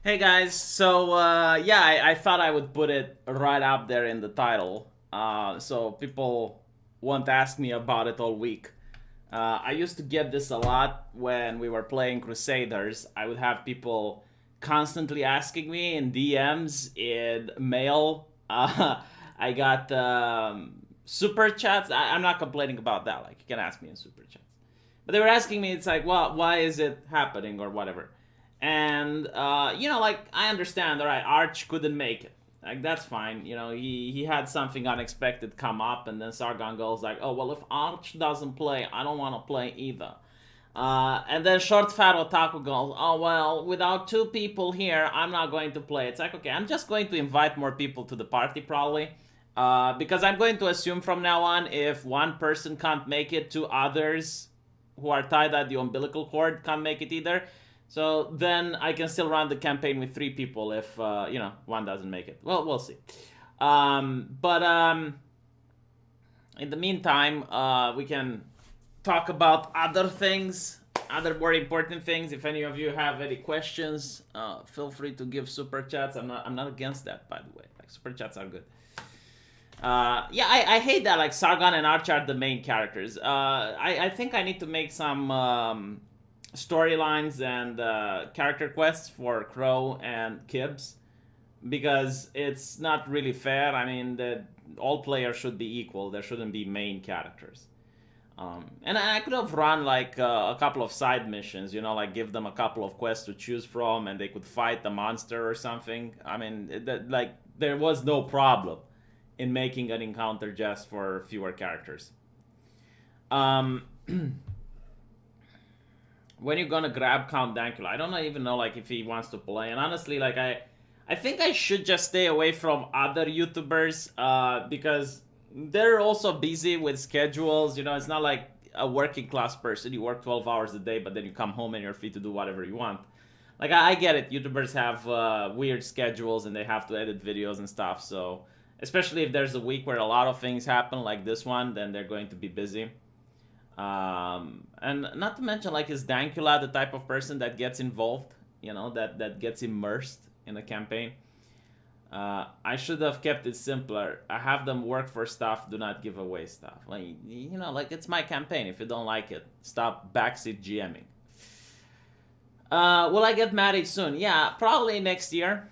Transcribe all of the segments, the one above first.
Hey guys, so yeah, I thought I would put it right up there in the title, so people won't ask me about it all week. I used to get this a lot when we were playing Crusaders. I would have people constantly asking me in DMs, in mail. I got super chats. I'm not complaining about that. Like, you can ask me in super chats. But they were asking me, it's like, well, why is it happening or whatever? And like I understand. All right, Arch couldn't make it. Like that's fine. He had something unexpected come up, and then Sargon goes like, oh well, if Arch doesn't play, I don't want to play either. And then Short Fat Otaku goes, oh well, without two people here, I'm not going to play. It's like, okay, I'm just going to invite more people to the party probably. Because I'm going to assume from now on, if one person can't make it, two others who are tied at the umbilical cord can't make it either. So then I can still run the campaign with three people if one doesn't make it. Well, we'll see. But in the meantime, we can talk about other things, other more important things. If any of you have any questions, feel free to give super chats. I'm not against that, by the way. Like super chats are good. Yeah, I hate that like Sargon and Arch are the main characters. I think I need to make some storylines and character quests for Crow and Kibbs because it's not really fair. I mean, all players should be equal. There shouldn't be main characters. And I could have run like a couple of side missions, like give them a couple of quests to choose from, and they could fight the monster or something. I mean, like there was no problem in making an encounter just for fewer characters. Um, when you gonna grab Count Dankula? I don't even know like if he wants to play. And honestly, like I think I should just stay away from other YouTubers because they're also busy with schedules. It's not like a working class person. You work 12 hours a day, but then you come home and you're free to do whatever you want. Like I get it. YouTubers have weird schedules and they have to edit videos and stuff. So especially if there's a week where a lot of things happen like this one, then they're going to be busy. And not to mention, like, is Dankula the type of person that gets involved, that gets immersed in a campaign? I should have kept it simpler. I have them work for stuff, do not give away stuff. Like, like it's my campaign. If you don't like it, stop backseat GMing. Will I get married soon? Yeah, probably next year.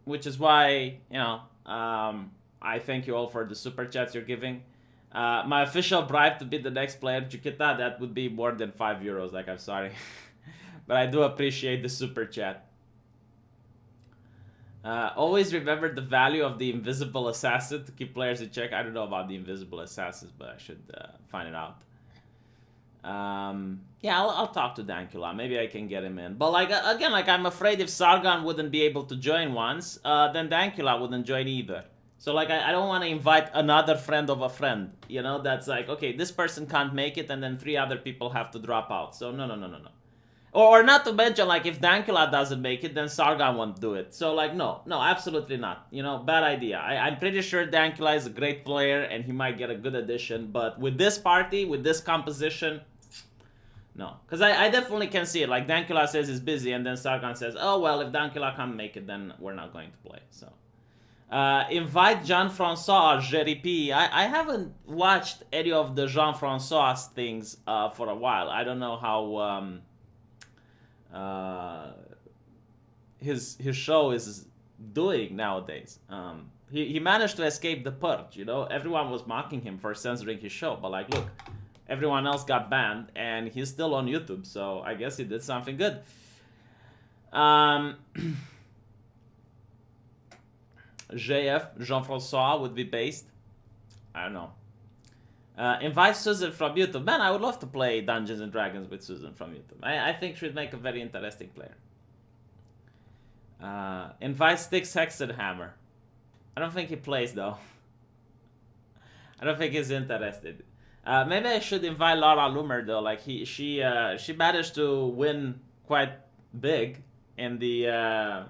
Which is why, I thank you all for the super chats you're giving. My official bribe to be the next player, Jukita, that would be more than €5. Like, I'm sorry. But I do appreciate the super chat. Always remember the value of the invisible assassin to keep players in check. I don't know about the invisible assassins, but I should find it out. Yeah, I'll talk to Dankula. Maybe I can get him in. But like again, like I'm afraid if Sargon wouldn't be able to join once, then Dankula wouldn't join either. So like I don't want to invite another friend of a friend. That's like, okay, this person can't make it, and then three other people have to drop out. So no. Or not to mention, like, if Dankula doesn't make it, then Sargon won't do it. So, like, no, absolutely not. Bad idea. I'm pretty sure Dankula is a great player, and he might get a good addition. But with this party, with this composition, no. Because I definitely can see it. Like, Dankula says he's busy, and then Sargon says, oh, well, if Dankula can't make it, then we're not going to play. So, invite Jean-Francois or Jerry P. I haven't watched any of the Jean-Francois things for a while. I don't know how... his show is doing nowadays. He managed to escape the purge. Everyone was mocking him for censoring his show, but like, look, everyone else got banned, and he's still on YouTube. So I guess he did something good. JF Jean-Francois would be based. I don't know. Invite Susan from YouTube. Man, I would love to play Dungeons and Dragons with Susan from YouTube. I think she'd make a very interesting player. Invite Styx Hexenhammer. I don't think he plays though. I don't think he's interested. Maybe I should invite Laura Loomer though. Like she managed to win quite big in the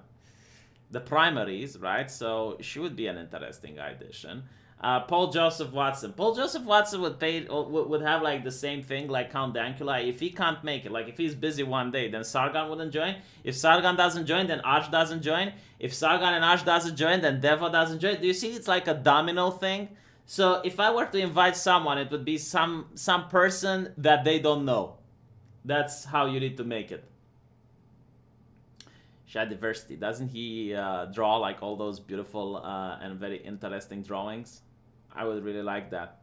primaries, right? So she would be an interesting addition. Paul Joseph Watson. Paul Joseph Watson would have like the same thing like Count Dankula. If he can't make it, like if he's busy one day, then Sargon wouldn't join. If Sargon doesn't join, then Ash doesn't join. If Sargon and Ash doesn't join, then Deva doesn't join. Do you see? It's like a domino thing. So if I were to invite someone, it would be some person that they don't know. That's how you need to make it. Shad Diversity, doesn't he draw like all those beautiful and very interesting drawings? I would really like that.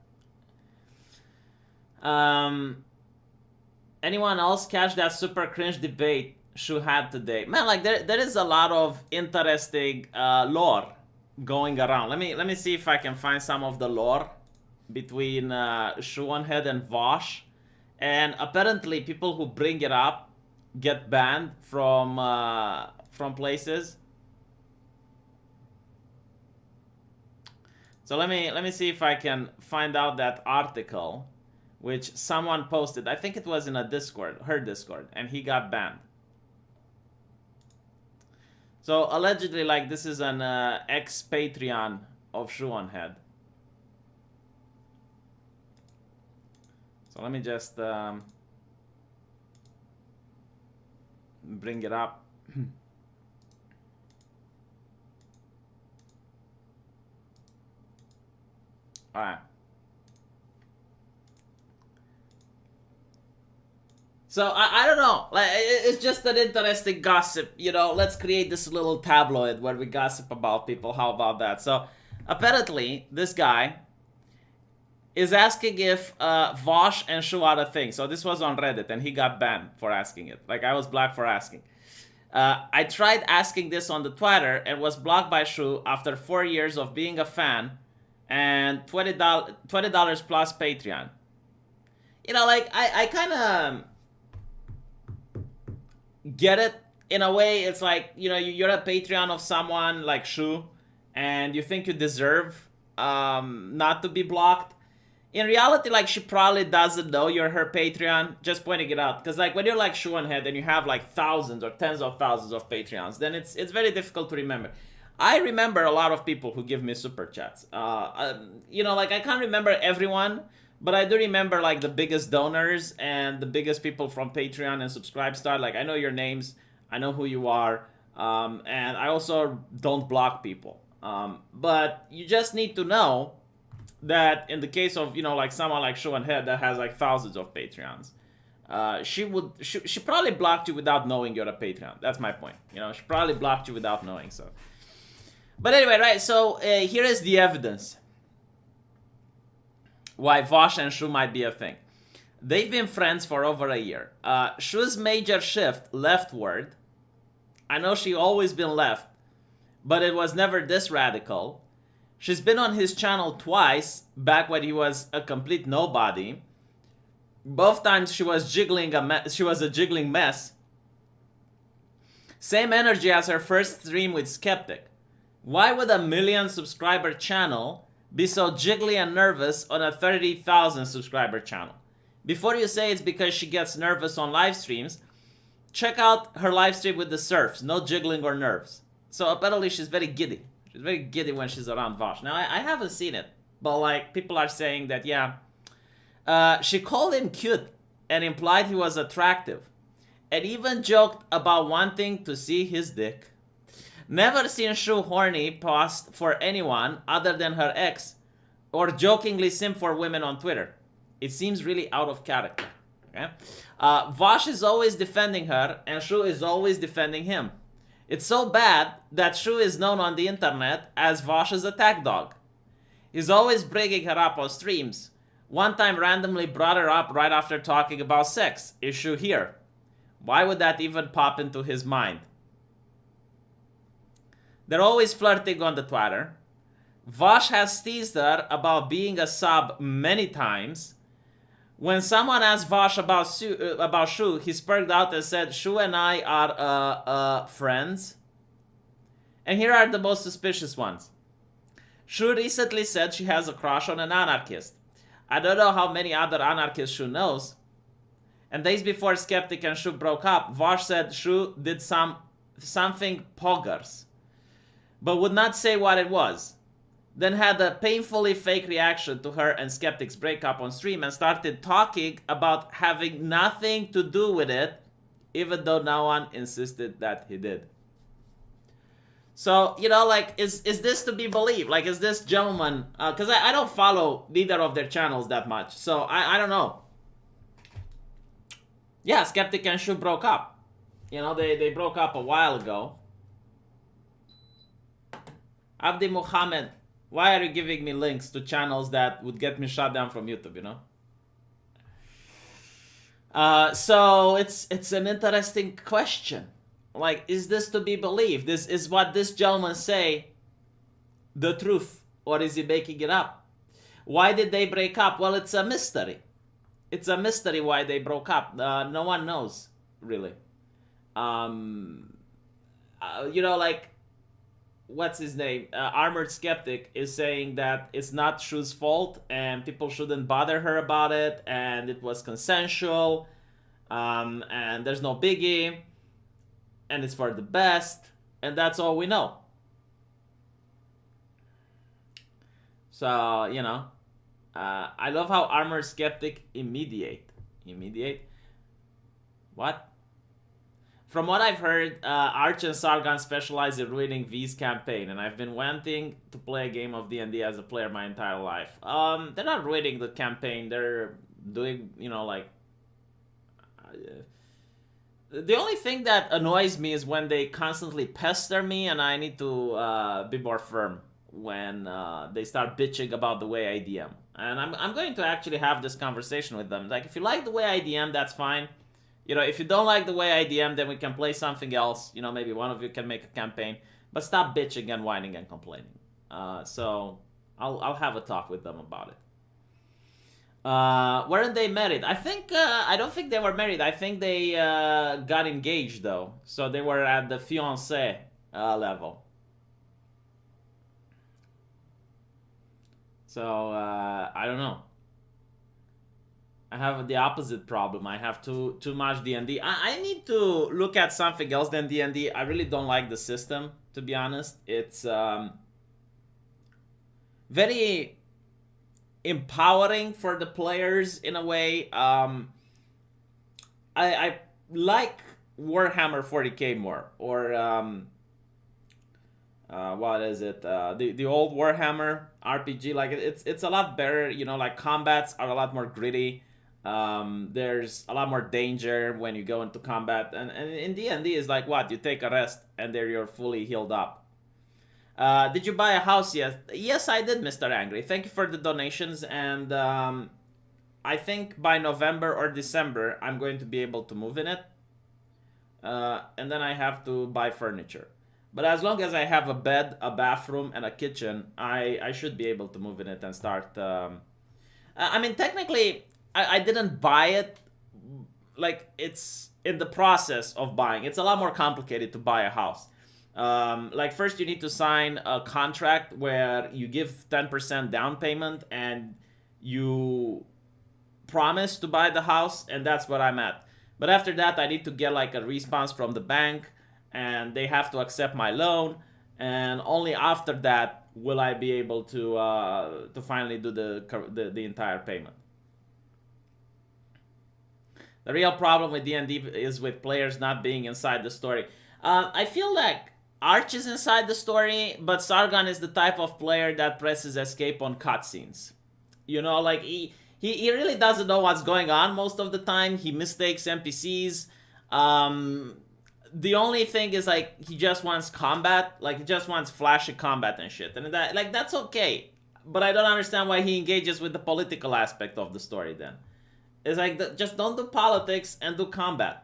Anyone else catch that super cringe debate Shu had today? Man, like there is a lot of interesting lore going around. Let me see if I can find some of the lore between Shoonhead and Vosh. And apparently people who bring it up get banned from places. So let me see if I can find out that article which someone posted. I think it was in a Discord, her Discord, and he got banned. So allegedly, like, this is an ex-Patreon of Shoonhead. So let me just bring it up. All right. So I don't know, like it's just an interesting gossip, you know. Let's create this little tabloid where we gossip about people. How about that? So apparently this guy is asking if Vosh and Shu are a thing. So this was on Reddit and he got banned for asking it. Like, I was blocked for asking. I tried asking this on the Twitter and was blocked by Shu after 4 years of being a fan and $20 plus Patreon. You know, like, I kind of get it in a way. It's like, you know, you're a Patreon of someone like Shu and you think you deserve not to be blocked. In reality, like, she probably doesn't know you're her Patreon, just pointing it out. Because, like, when you're like Shoonhead and you have like thousands or tens of thousands of Patreons, then it's very difficult to remember. I remember a lot of people who give me super chats. You know, like, I can't remember everyone, but I do remember like the biggest donors and the biggest people from Patreon and Subscribestar. Like, I know your names, I know who you are, and I also don't block people. But you just need to know that in the case of, you know, like someone like Shoonhead that has like thousands of Patreons, she probably blocked you without knowing you're a Patreon. That's my point. You know, she probably blocked you without knowing. So, but anyway, right? So here is the evidence why Vosh and Shu might be a thing. They've been friends for over a year. Shu's major shift leftward. I know she always been left, but it was never this radical. She's been on his channel twice, back when he was a complete nobody. Both times she was a jiggling mess. Same energy as her first stream with Skeptic. Why would a 1 million subscriber channel be so jiggly and nervous on a 30,000 subscriber channel? Before you say it's because she gets nervous on live streams, check out her live stream with the surfs. No jiggling or nerves. So apparently she's very giddy. She's very giddy when she's around Vosh. Now, I haven't seen it, but like, people are saying that, yeah. She called him cute and implied he was attractive. And even joked about wanting to see his dick. Never seen Shu horny post for anyone other than her ex, or jokingly simp for women on Twitter. It seems really out of character. Okay? Vosh is always defending her, and Shu is always defending him. It's so bad that Shu is known on the internet as Vosh's attack dog. He's always bringing her up on streams. One time randomly brought her up right after talking about sex. Is Shu here? Why would that even pop into his mind? They're always flirting on the Twitter. Vosh has teased her about being a sub many times. When someone asked Vosh about Shu, he spurred out and said, Shu and I are friends. And here are the most suspicious ones. Shu recently said she has a crush on an anarchist. I don't know how many other anarchists Shu knows. And days before Skeptic and Shu broke up, Vosh said Shu did something poggers, but would not say what it was. then had a painfully fake reaction to her and Skeptic's breakup on stream and started talking about having nothing to do with it, even though no one insisted that he did. So, you know, like, is this to be believed? Like, is this gentleman, because I don't follow neither of their channels that much, so I don't know. Yeah, Skeptic and Shu broke up. You know, they broke up a while ago. Abdi Muhammad, why are you giving me links to channels that would get me shut down from YouTube, you know? So it's an interesting question. Like, is this to be believed? This is what this gentleman say the truth, or is he making it up? Why did they break up? Well, it's a mystery. It's a mystery why they broke up. No one knows, really. You know, like, what's his name? Armored Skeptic is saying that it's not Shu's fault and people shouldn't bother her about it, and it was consensual, and there's no biggie, and it's for the best, and that's all we know. So, you know, I love how Armored Skeptic immediate. What? From what I've heard, Arch and Sargon specialize in ruining V's campaign, and I've been wanting to play a game of D&D as a player my entire life. They're not ruining the campaign, they're doing, you know, like... the only thing that annoys me is when they constantly pester me and I need to be more firm when they start bitching about the way I DM. And I'm going to actually have this conversation with them. Like, if you like the way I DM, that's fine. You know, if you don't like the way I DM, then we can play something else. You know, maybe one of you can make a campaign. But stop bitching and whining and complaining. So I'll have a talk with them about it. Weren't they married? I think, I don't think they were married. I think they got engaged, though. So they were at the fiancé level. So, I don't know. I have the opposite problem. I have too much D&D. I need to look at something else than D&D. I really don't like the system, to be honest. It's very empowering for the players in a way. I like Warhammer 40k more, or what is it? The old Warhammer RPG. Like, it's a lot better. You know, like, combats are a lot more gritty. There's a lot more danger when you go into combat, and in D&D is like, what, you take a rest and there you're fully healed up. Did you buy a house yet? Yes, I did, Mr. Angry. Thank you for the donations, and I think by November or December I'm going to be able to move in it, and then I have to buy furniture. But as long as I have a bed, a bathroom, and a kitchen, I should be able to move in it and start. I mean, technically, I didn't buy it. Like, it's in the process of buying. It's a lot more complicated to buy a house. Like, first you need to sign a contract where you give 10% down payment and you promise to buy the house, and that's what I'm at. But after that, I need to get like a response from the bank, and they have to accept my loan, and only after that will I be able to finally do the entire payment. The real problem with D&D is with players not being inside the story. I feel like Arch is inside the story, but Sargon is the type of player that presses escape on cutscenes. You know, like, he really doesn't know what's going on most of the time. He mistakes NPCs. The only thing is, like, he just wants combat. Like, he just wants flashy combat and shit. And that, like, that's okay. But I don't understand why he engages with the political aspect of the story then. It's like, just don't do politics and do combat.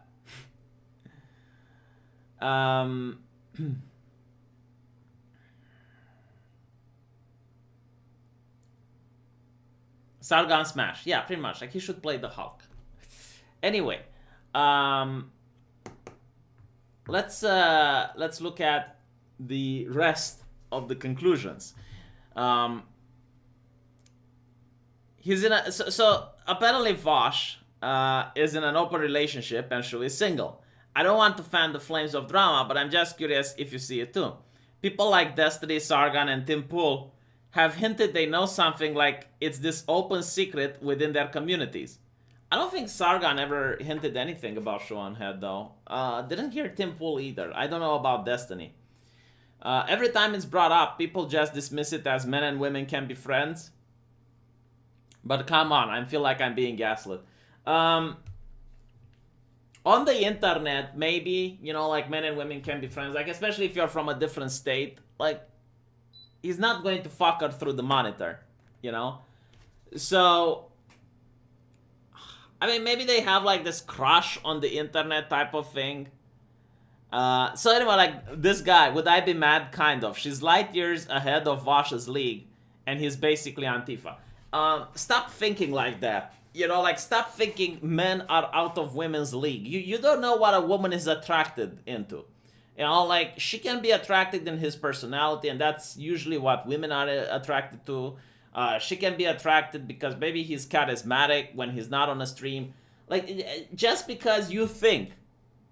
Sargon Smash. Yeah, pretty much. Like, he should play the Hulk. Anyway, let's look at the rest of the conclusions. He's in a so apparently Vosh is in an open relationship and Shu is single. I don't want to fan the flames of drama, but I'm just curious if you see it too. People like Destiny, Sargon, and Tim Pool have hinted they know something like it's this open secret within their communities. I don't think Sargon ever hinted anything about Shoan Head, though. Didn't hear Tim Pool either. I don't know about Destiny. Every time it's brought up, people just dismiss it as men and women can be friends. But come on, I feel like I'm being gaslit. On the internet, maybe, like men and women can be friends. Like, especially if you're from a different state. Like, he's not going to fuck her through the monitor, So, I mean, maybe they have, like, this crush on the internet type of thing. So anyway, like, this guy, would I be mad? Kind of. She's light years ahead of Vash's league, and he's basically Antifa. Stop thinking like that. Stop thinking men are out of women's league. You don't know what a woman is attracted into. She can be attracted in his personality, and that's usually what women are attracted to. She can be attracted because maybe he's charismatic when he's not on a stream. Like, just because you think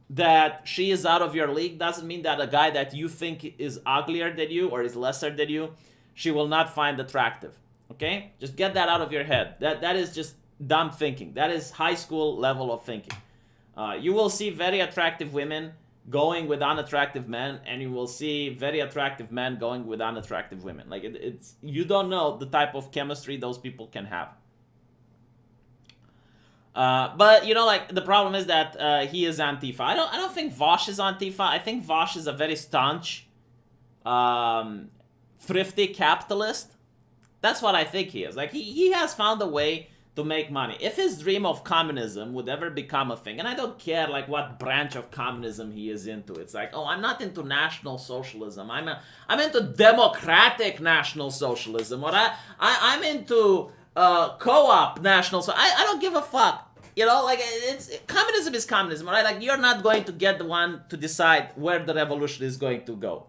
that she is out of your league doesn't mean that a guy that you think is uglier than you or is lesser than you, she will not find attractive. Okay? Just get that out of your head. That is just dumb thinking. That is high school level of thinking. You will see very attractive women going with unattractive men, and you will see very attractive men going with unattractive women. Like, it's you don't know the type of chemistry those people can have. But the problem is that he is Antifa. I don't think Vosh is Antifa. I think Vosh is a very staunch, thrifty capitalist. That's what I think he is. Like, he has found a way to make money. If his dream of communism would ever become a thing, and I don't care like what branch of communism he is into. It's like, oh, I'm not into National Socialism. I'm into democratic National Socialism. Or I'm into co-op national. So I don't give a fuck. It's communism is communism, right? Like, you're not going to get the one to decide where the revolution is going to go.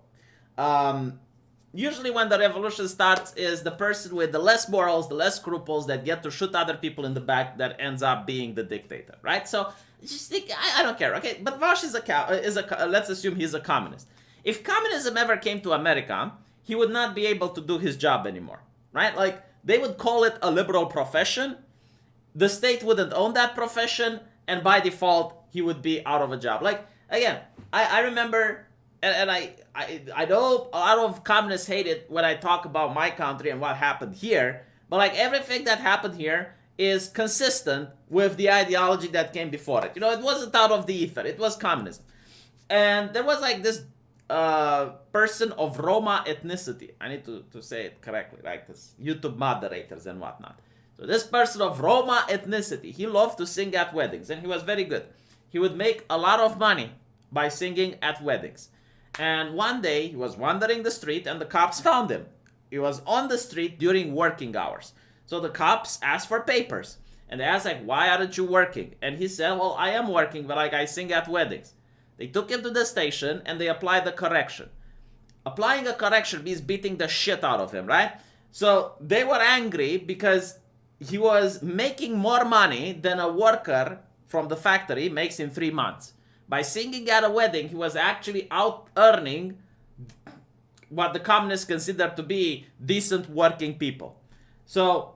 Usually when the revolution starts is the person with the less morals, the less scruples that get to shoot other people in the back that ends up being the dictator, right? So just think, I don't care, okay? But Vosh is let's assume he's a communist. If communism ever came to America, he would not be able to do his job anymore, right? Like, they would call it a liberal profession. The state wouldn't own that profession, and by default, he would be out of a job. Like, again, I remember, and I know a lot of communists hate it when I talk about my country and what happened here, but like, everything that happened here is consistent with the ideology that came before it. It wasn't out of the ether. It was communism. And there was like this person of Roma ethnicity. I need to say it correctly, right? Because YouTube moderators and whatnot. So this person of Roma ethnicity, he loved to sing at weddings, and he was very good. He would make a lot of money by singing at weddings. And one day, he was wandering the street, and the cops found him. He was on the street during working hours. So the cops asked for papers. And they asked, like, why aren't you working? And he said, well, I am working, but like, I sing at weddings. They took him to the station, and they applied the correction. Applying a correction means beating the shit out of him, right? So they were angry because he was making more money than a worker from the factory makes in 3 months. By singing at a wedding, he was actually out earning what the communists consider to be decent working people. So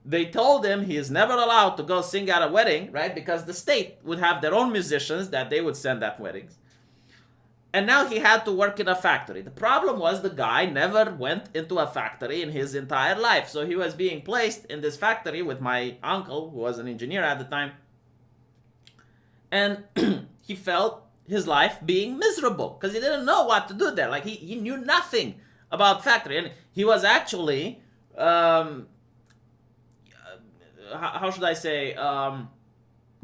they told him he is never allowed to go sing at a wedding, right? Because the state would have their own musicians that they would send at weddings. And now he had to work in a factory. The problem was the guy never went into a factory in his entire life. So he was being placed in this factory with my uncle, who was an engineer at the time. And he felt his life being miserable because he didn't know what to do there. Like, he knew nothing about factory. And he was actually, how should I say,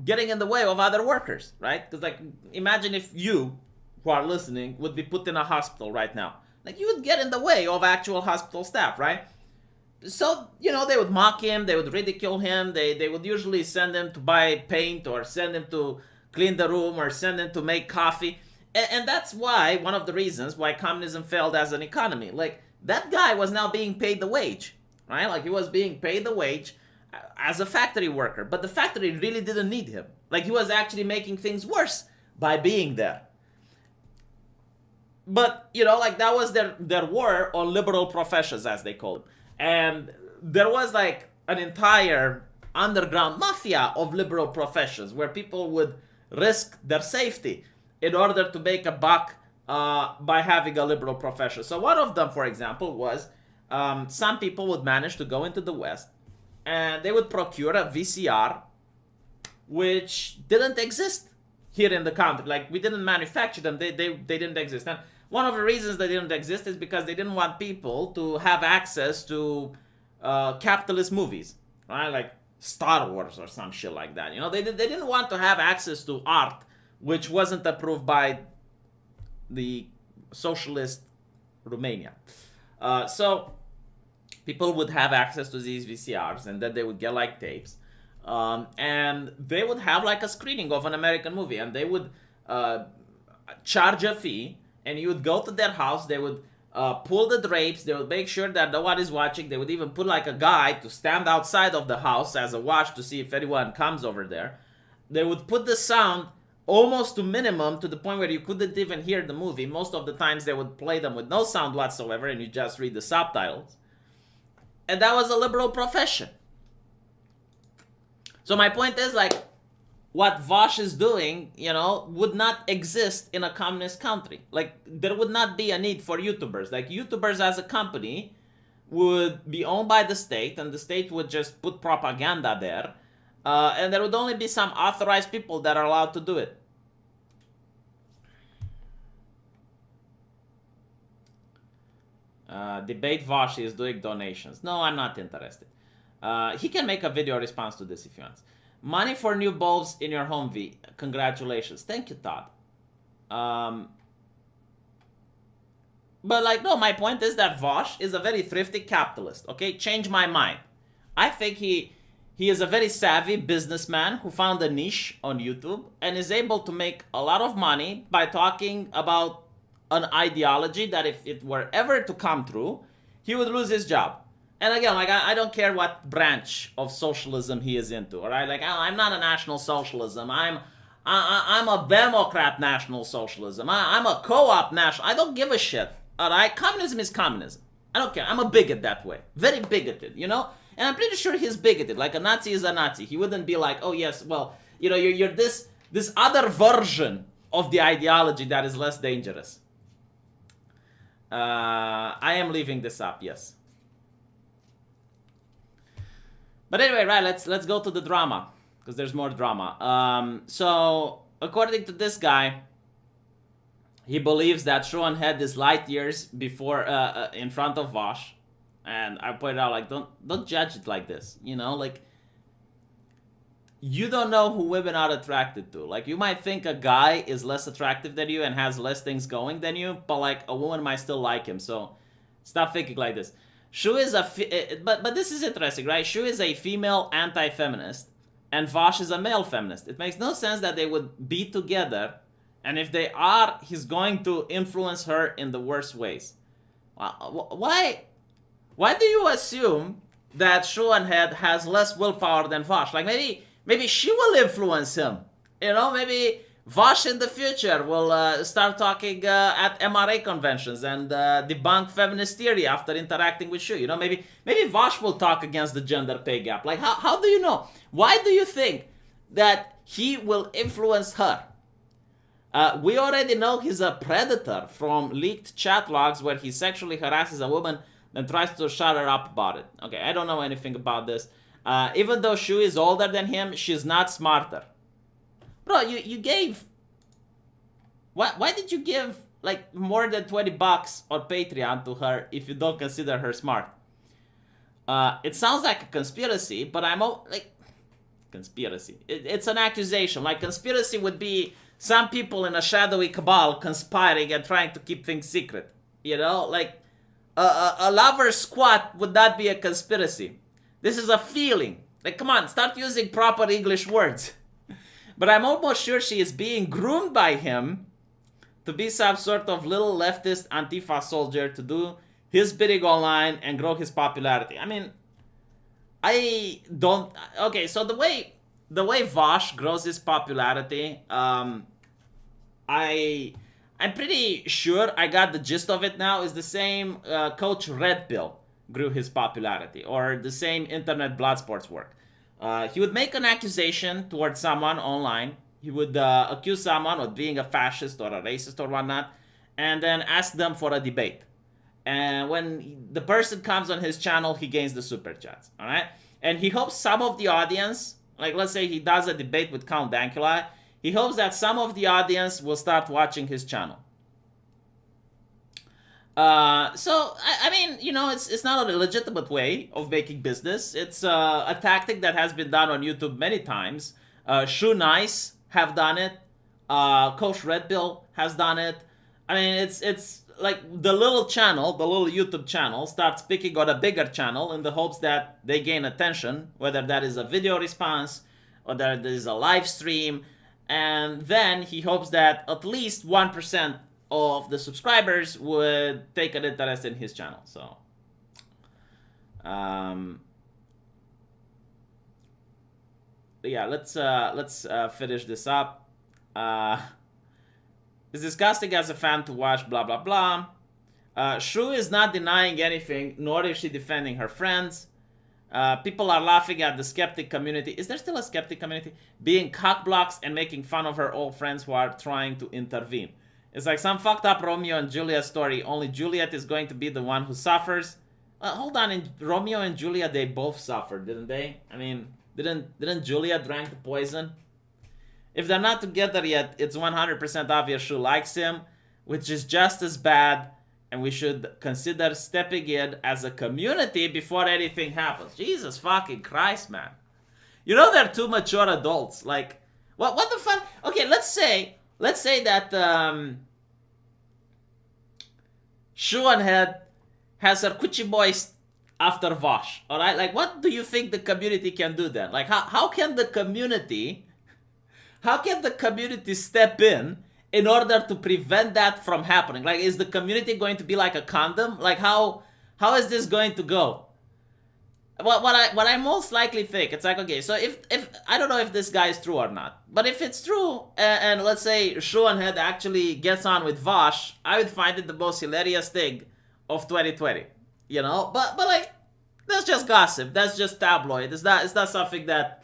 getting in the way of other workers, right? Because, like, imagine if you, who are listening, would be put in a hospital right now. Like, you would get in the way of actual hospital staff, right? So, they would mock him, they would ridicule him, they would usually send him to buy paint or send him to clean the room or send him to make coffee. And that's why, one of the reasons why communism failed as an economy. Like, that guy was now being paid the wage, right? Like, he was being paid the wage as a factory worker, but the factory really didn't need him. Like, he was actually making things worse by being there. But, that was their war on liberal professions, as they call it. And there was like an entire underground mafia of liberal professions where people would risk their safety in order to make a buck by having a liberal profession. So one of them, for example, was some people would manage to go into the West and they would procure a VCR which didn't exist here in the country. Like, we didn't manufacture them. They didn't exist. And one of the reasons they didn't exist is because they didn't want people to have access to capitalist movies, right? Like Star Wars or some shit like that. You know, they didn't want to have access to art which wasn't approved by the socialist Romania. So people would have access to these VCRs, and then they would get like tapes. And they would have like a screening of an American movie, and they would charge a fee, and you would go to their house. They would pull the drapes. They would make sure that no one is watching. They would even put like a guy to stand outside of the house as a watch to see if anyone comes over there. They would put the sound almost to minimum, to the point where you couldn't even hear the movie. Most of the times they would play them with no sound whatsoever, and you just read the subtitles. And that was a liberal profession. So my point is, like, what Vosh is doing, you know, would not exist in a communist country. Like, there would not be a need for YouTubers. Like, YouTubers as a company would be owned by the state, and the state would just put propaganda there. And there would only be some authorized people that are allowed to do it. Debate Vosh is doing donations. No, I'm not interested. He can make a video response to this if he wants. Money for new bulbs in your home, V. Congratulations. Thank you, Todd. But like, no, my point is that Vosh is a very thrifty capitalist. Okay, change my mind. I think he is a very savvy businessman who found a niche on YouTube and is able to make a lot of money by talking about an ideology that if it were ever to come true, he would lose his job. And again, like, I don't care what branch of socialism he is into, all right? Like, I'm not a national socialism. I'm a Democrat national socialism. I'm a co-op national. I don't give a shit, all right? Communism is communism. I don't care. I'm a bigot that way. Very bigoted, you know? And I'm pretty sure he's bigoted. Like, a Nazi is a Nazi. He wouldn't be like, oh, yes, well, you know, you're this other version of the ideology that is less dangerous. I am leaving this up, yes. But anyway, right, let's go to the drama, because there's more drama. So, according to this guy, he believes that Schuon Head is light years before, in front of Vosh. And I pointed out, like, don't judge it like this, you know? Like, you don't know who women are attracted to. Like, you might think a guy is less attractive than you and has less things going than you, but, like, a woman might still like him. So, stop thinking like this. Shu is but this is interesting, right? Shu is a female anti-feminist, and Vosh is a male feminist. It makes no sense that they would be together, and if they are, he's going to influence her in the worst ways. Why do you assume that Schuon Head has less willpower than Vosh? Like, maybe she will influence him. You know, maybe Vosh in the future will start talking at MRA conventions and debunk feminist theory after interacting with Shu. You know, maybe Vosh will talk against the gender pay gap. Like, how do you know? Why do you think that he will influence her? We already know he's a predator from leaked chat logs where he sexually harasses a woman and tries to shut her up about it. Okay, I don't know anything about this. Even though Shu is older than him, she's not smarter. Bro, you gave... Why did you give, like, more than $20 on Patreon to her if you don't consider her smart? It sounds like a conspiracy, but I'm... like, conspiracy. It's an accusation. Like, conspiracy would be some people in a shadowy cabal conspiring and trying to keep things secret. You know? Like, a lover's squat would not be a conspiracy. This is a feeling. Like, come on, start using proper English words. But I'm almost sure she is being groomed by him to be some sort of little leftist Antifa soldier to do his bidding online and grow his popularity. I mean, I don't... Okay, so the way Vosh grows his popularity, I'm pretty sure I got the gist of it now, is the same Coach Red Pill. grew his popularity, or the same internet blood sports work. He would make an accusation towards someone online. He would accuse someone of being a fascist or a racist or whatnot, and then ask them for a debate. And when the person comes on his channel, he gains the super chats. All right, and he hopes some of the audience, like let's say he does a debate with Count Dankula, he hopes that some of the audience will start watching his channel. So I mean, you know, it's not a legitimate way of making business. It's a tactic that has been done on YouTube many times. Shoe Nice have done it. Coach Red Pill has done it. I mean, it's like the little channel, the little YouTube channel, starts picking on a bigger channel in the hopes that they gain attention, whether that is a video response or that is a live stream, and then he hopes that at least 1% of the subscribers would take an interest in his channel. So, yeah, let's finish this up. It's disgusting as a fan to watch, blah blah blah. Shrew is not denying anything, nor is she defending her friends. People are laughing at the skeptic community. Is there still a skeptic community? Being cockblocks and making fun of her old friends who are trying to intervene. It's like some fucked up Romeo and Juliet story. Only Juliet is going to be the one who suffers. Hold on, in Romeo and Juliet, they both suffered, didn't they? I mean, didn't Juliet drank the poison? If they're not together yet, it's 100% obvious she likes him, which is just as bad, and we should consider stepping in as a community before anything happens. Jesus fucking Christ, man. You know they're two mature adults. Like, what the fuck? Okay, let's say that Shuanhead has her Kuchi boys after Vosh. Alright? Like, what do you think the community can do then? Like, how can the community step in order to prevent that from happening? Like, is the community going to be like a condom? Like, how is this going to go? What I most likely think, it's like, okay, so if I don't know if this guy is true or not, but if it's true, and let's say Shuanhead actually gets on with Vosh, I would find it the most hilarious thing of 2020, you know. But like, that's just gossip. That's just tabloid. It's not something that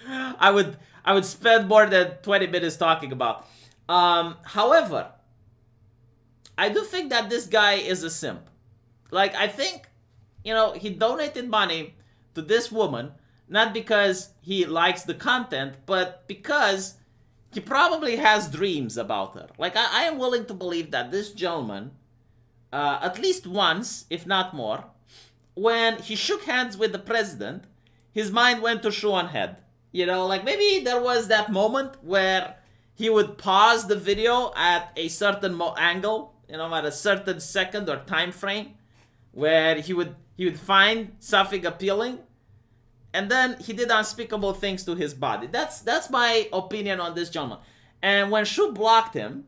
I would spend more than 20 minutes talking about. However, I do think that this guy is a simp. Like, I think, you know, he donated money to this woman, not because he likes the content, but because he probably has dreams about her. Like, I am willing to believe that this gentleman, at least once, if not more, when he shook hands with the president, his mind went to Shuanhead. You know, like, maybe there was that moment where he would pause the video at a certain angle, you know, at a certain second or time frame, where he would find something appealing, and then he did unspeakable things to his body. That's my opinion on this gentleman. And when Shu blocked him,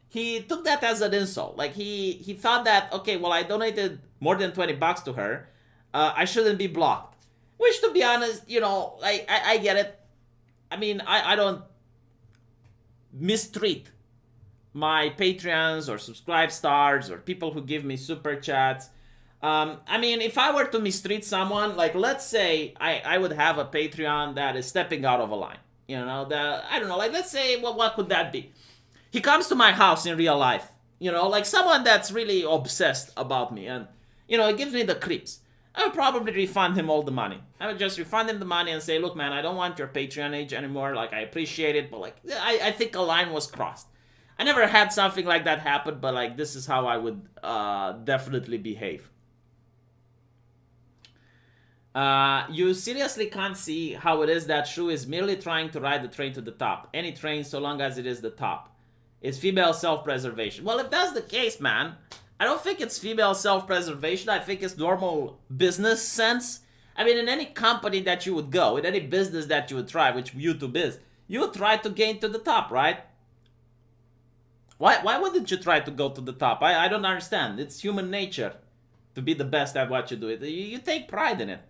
he took that as an insult. Like, he thought that, okay, well, I donated more than $20 to her, I shouldn't be blocked. Which, to be honest, you know, I get it. I mean, I don't mistreat my Patreons or subscribe stars or people who give me super chats. I mean, if I were to mistreat someone, like, let's say I would have a Patreon that is stepping out of a line. You know, I don't know, like, let's say, well, what could that be? He comes to my house in real life. You know, like someone that's really obsessed about me and, you know, it gives me the creeps. I would probably refund him all the money. I would just refund him the money and say, look, man, I don't want your Patreon age anymore. Like, I appreciate it, but, like, I think a line was crossed. I never had something like that happen, but, like, this is how I would definitely behave. You seriously can't see how it is that Shu is merely trying to ride the train to the top. Any train, so long as it is the top. It's female self-preservation. Well, if that's the case, man, I don't think it's female self-preservation. I think it's normal business sense. I mean, in any company that you would go, in any business that you would try, which YouTube is, you would try to gain to the top, right? Why wouldn't you try to go to the top? I don't understand. It's human nature to be the best at what you do. You take pride in it.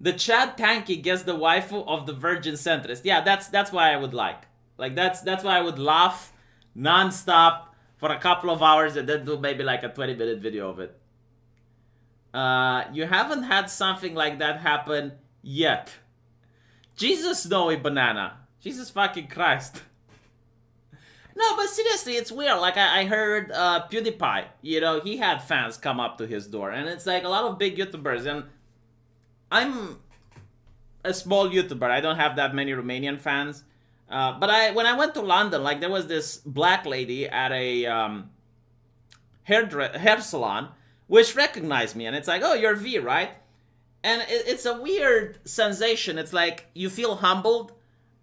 The Chad Tanky gets the waifu of the virgin centrist. Yeah, that's why I would like. Like, that's why I would laugh non-stop for a couple of hours and then do maybe like a 20-minute video of it. You haven't had something like that happen yet. Jesus Snowy Banana. Jesus fucking Christ. No, but seriously, it's weird. Like, I heard PewDiePie, he had fans come up to his door. And it's like a lot of big YouTubers. And I'm a small YouTuber. I don't have that many Romanian fans. But when I went to London, like, there was this black lady at a hair salon, which recognized me. And it's like, oh, you're V, right? And it's a weird sensation. It's like you feel humbled.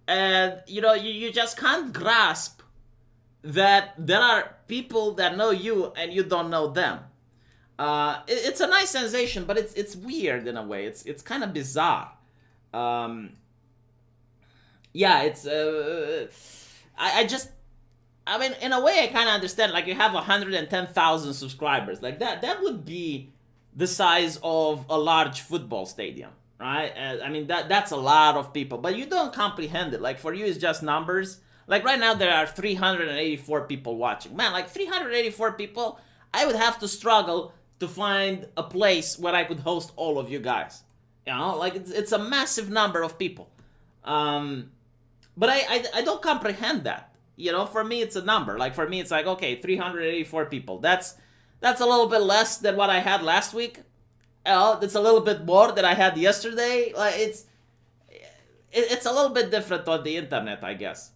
And, you just can't grasp that there are people that know you and you don't know them. It's a nice sensation, but it's weird in a way. It's kind of bizarre. Yeah, it's I mean, in a way, I kind of understand. Like, you have 110,000 subscribers. Like, that would be the size of a large football stadium, right? I mean, that's a lot of people, but you don't comprehend it. Like, for you, it's just numbers. Like, right now, there are 384 people watching. Man, like, 384 people, I would have to struggle to find a place where I could host all of you guys. Like, it's a massive number of people. But I don't comprehend that. For me, it's a number. Like, for me, it's like, okay, 384 people. That's a little bit less than what I had last week. It's a little bit more than I had yesterday. Like, it's a little bit different on the internet, I guess.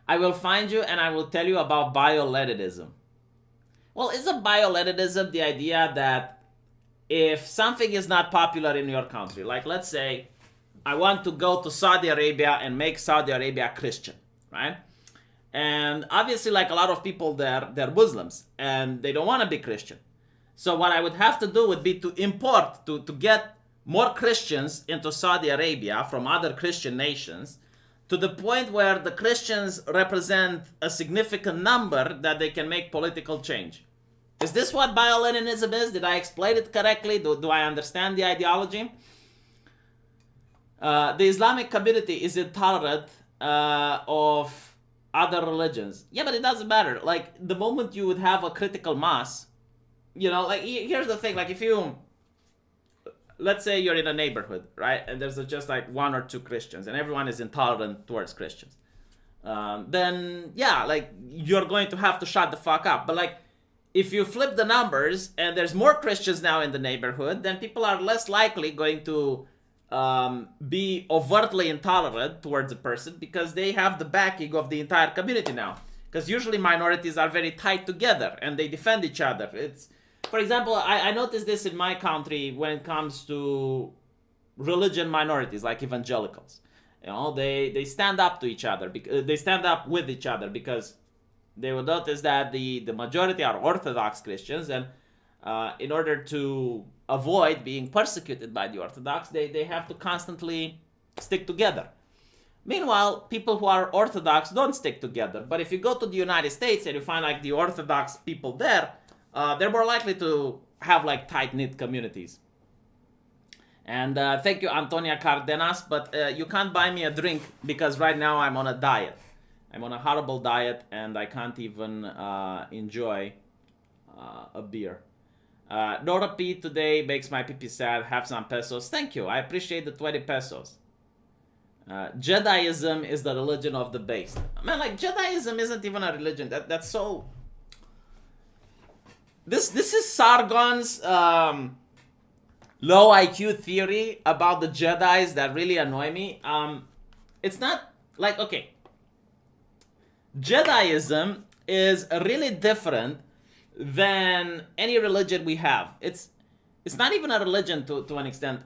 I will find you and I will tell you about bioledidism. Well, isn't bioledidism the idea that if something is not popular in your country, like, let's say I want to go to Saudi Arabia and make Saudi Arabia Christian, right? And obviously, like, a lot of people there, they're Muslims and they don't want to be Christian. So what I would have to do would be to import, to get more Christians into Saudi Arabia from other Christian nations, to the point where the Christians represent a significant number that they can make political change. Is this what bioleninism is? Did I explain it correctly? Do I understand the ideology? The Islamic community is intolerant of other religions. Yeah, but it doesn't matter. Like, the moment you would have a critical mass, like, here's the thing. Like, if you, let's say you're in a neighborhood, right? And there's just like one or two Christians and everyone is intolerant towards Christians. Then, yeah, like, you're going to have to shut the fuck up. But, like, if you flip the numbers and there's more Christians now in the neighborhood, then people are less likely going to be overtly intolerant towards a person because they have the backing of the entire community now. Because usually minorities are very tight together and they defend each other. For example, I noticed this in my country when it comes to religion minorities, like evangelicals. They stand up to each other. They stand up with each other because they will notice that the majority are Orthodox Christians, and in order to avoid being persecuted by the Orthodox, they have to constantly stick together. Meanwhile, people who are Orthodox don't stick together. But if you go to the United States and you find, like, the Orthodox people there, they're more likely to have, like, tight-knit communities. And thank you, Antonia Cardenas, but you can't buy me a drink because right now I'm on a diet. I'm on a horrible diet and I can't even enjoy a beer. Nora P today makes my pee sad. Have some pesos. Thank you. I appreciate the 20 pesos. Jediism is the religion of the based. Man, like, Jediism isn't even a religion. That's so... This is Sargon's low IQ theory about the Jedis that really annoy me. It's not like, okay, Jediism is really different than any religion we have. It's not even a religion to an extent.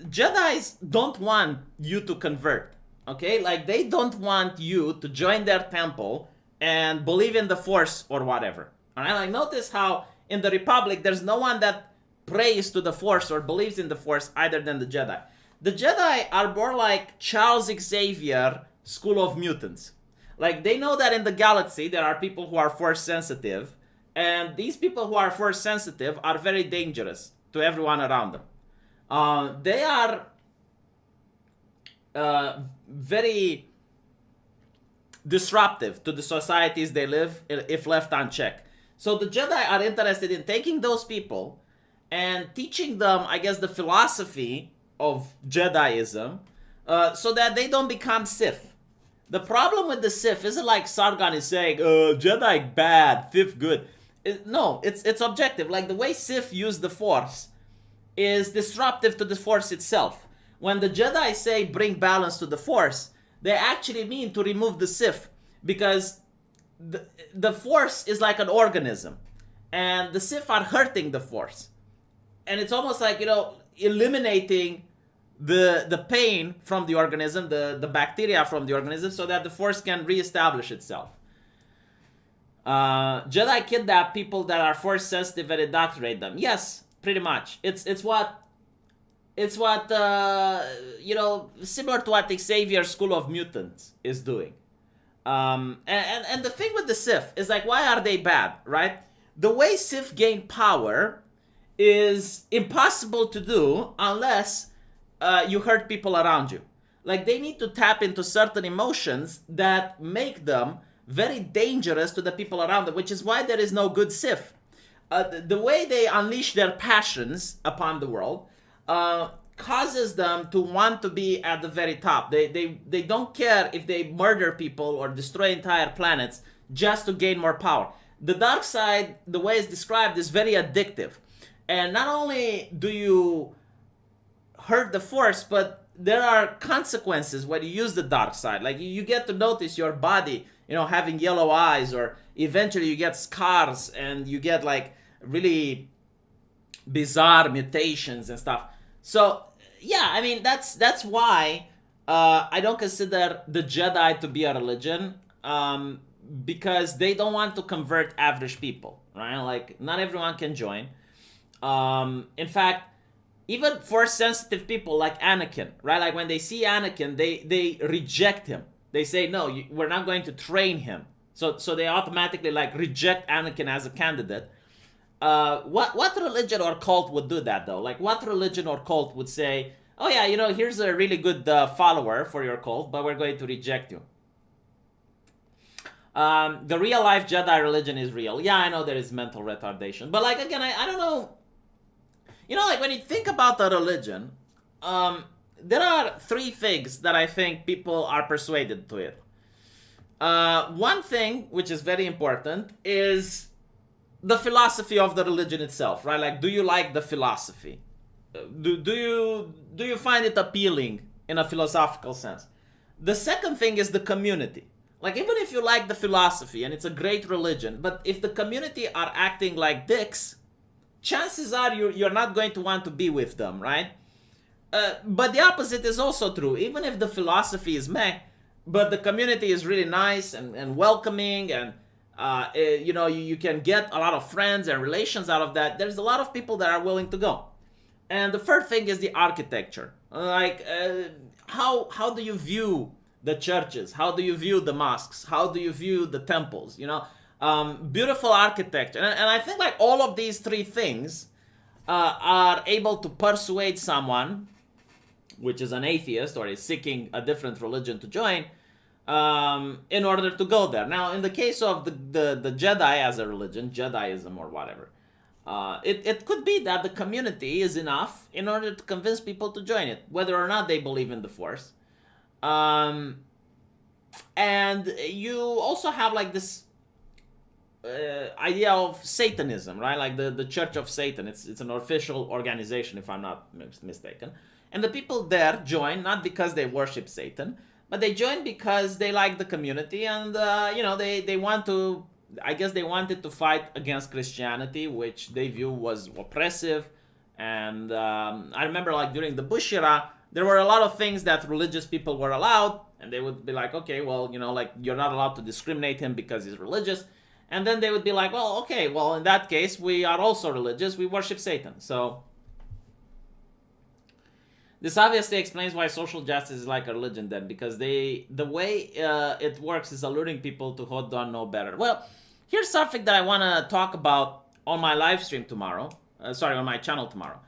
Jedis don't want you to convert, okay? Like, they don't want you to join their temple and believe in the Force or whatever. All right? Like, notice how in the Republic, there's no one that prays to the Force or believes in the Force other than the Jedi. The Jedi are more like Charles Xavier School of Mutants. Like, they know that in the galaxy, there are people who are Force sensitive, and these people who are Force sensitive are very dangerous to everyone around them. They are very disruptive to the societies they live if left unchecked. So the Jedi are interested in taking those people and teaching them, I guess, the philosophy of Jediism, so that they don't become Sith. The problem with the Sith isn't like Sargon is saying, Jedi bad, Sith good. No, it's objective. Like the way Sith use the Force is disruptive to the Force itself. When the Jedi say bring balance to the Force, they actually mean to remove the Sith, because the Force is like an organism, and the Sith are hurting the Force. And it's almost like, eliminating the pain from the organism, the bacteria from the organism, so that the Force can reestablish itself. Jedi kidnap people that are Force sensitive and indoctrinate them. Yes, pretty much. It's what similar to what Xavier's School of Mutants is doing. And the thing with the Sith is like, why are they bad, right? The way Sith gain power is impossible to do unless you hurt people around you. Like, they need to tap into certain emotions that make them very dangerous to the people around them, which is why there is no good Sith. The way they unleash their passions upon the world causes them to want to be at the very top. They don't care if they murder people or destroy entire planets just to gain more power. The dark side, the way it's described, is very addictive. And not only do you hurt the Force, but there are consequences when you use the dark side. Like, you get to notice your body, having yellow eyes, or eventually you get scars and you get like really bizarre mutations and stuff. So yeah, I mean, that's why I don't consider the Jedi to be a religion, because they don't want to convert average people, right? Like, not everyone can join. In fact, even Force sensitive people like Anakin, right? Like, when they see Anakin, they reject him. They say, no, we're not going to train him. So they automatically like reject Anakin as a candidate. What religion or cult would do that, though? Like, what religion or cult would say, oh yeah, here's a really good follower for your cult, but we're going to reject you? The real life Jedi religion is real. Yeah, I know there is mental retardation, but like, again, I don't know. Like, when you think about the religion, there are three things that I think people are persuaded to it. One thing, which is very important, is the philosophy of the religion itself, right? Like, do you like the philosophy? Do you find it appealing in a philosophical sense? The second thing is the community. Like, even if you like the philosophy and it's a great religion, but if the community are acting like dicks, chances are you're not going to want to be with them, right? But the opposite is also true. Even if the philosophy is meh, but the community is really nice and welcoming, and you can get a lot of friends and relations out of that, there's a lot of people that are willing to go. And the third thing is the architecture. Like, how do you view the churches? How do you view the mosques? How do you view the temples? Beautiful architecture. And I think like all of these three things are able to persuade someone, which is an atheist or is seeking a different religion, to join, in order to go there. Now, in the case of the Jedi as a religion, Jediism or whatever, it could be that the community is enough in order to convince people to join it, whether or not they believe in the Force. And you also have like this idea of Satanism, right? Like the Church of Satan. It's an official organization, if I'm not mistaken. And the people there join not because they worship Satan, but they join because they like the community, and they want to. I guess they wanted to fight against Christianity, which they view was oppressive. And I remember, like, during the Bush era, there were a lot of things that religious people were allowed, and they would be like, okay, well, like, you're not allowed to discriminate him because he's religious. And then they would be like, well, okay, well, in that case, we are also religious. We worship Satan. So this obviously explains why social justice is like a religion then, because the way it works is alluring people to who don't know better. Well, here's something that I want to talk about on my live stream tomorrow. On my channel tomorrow.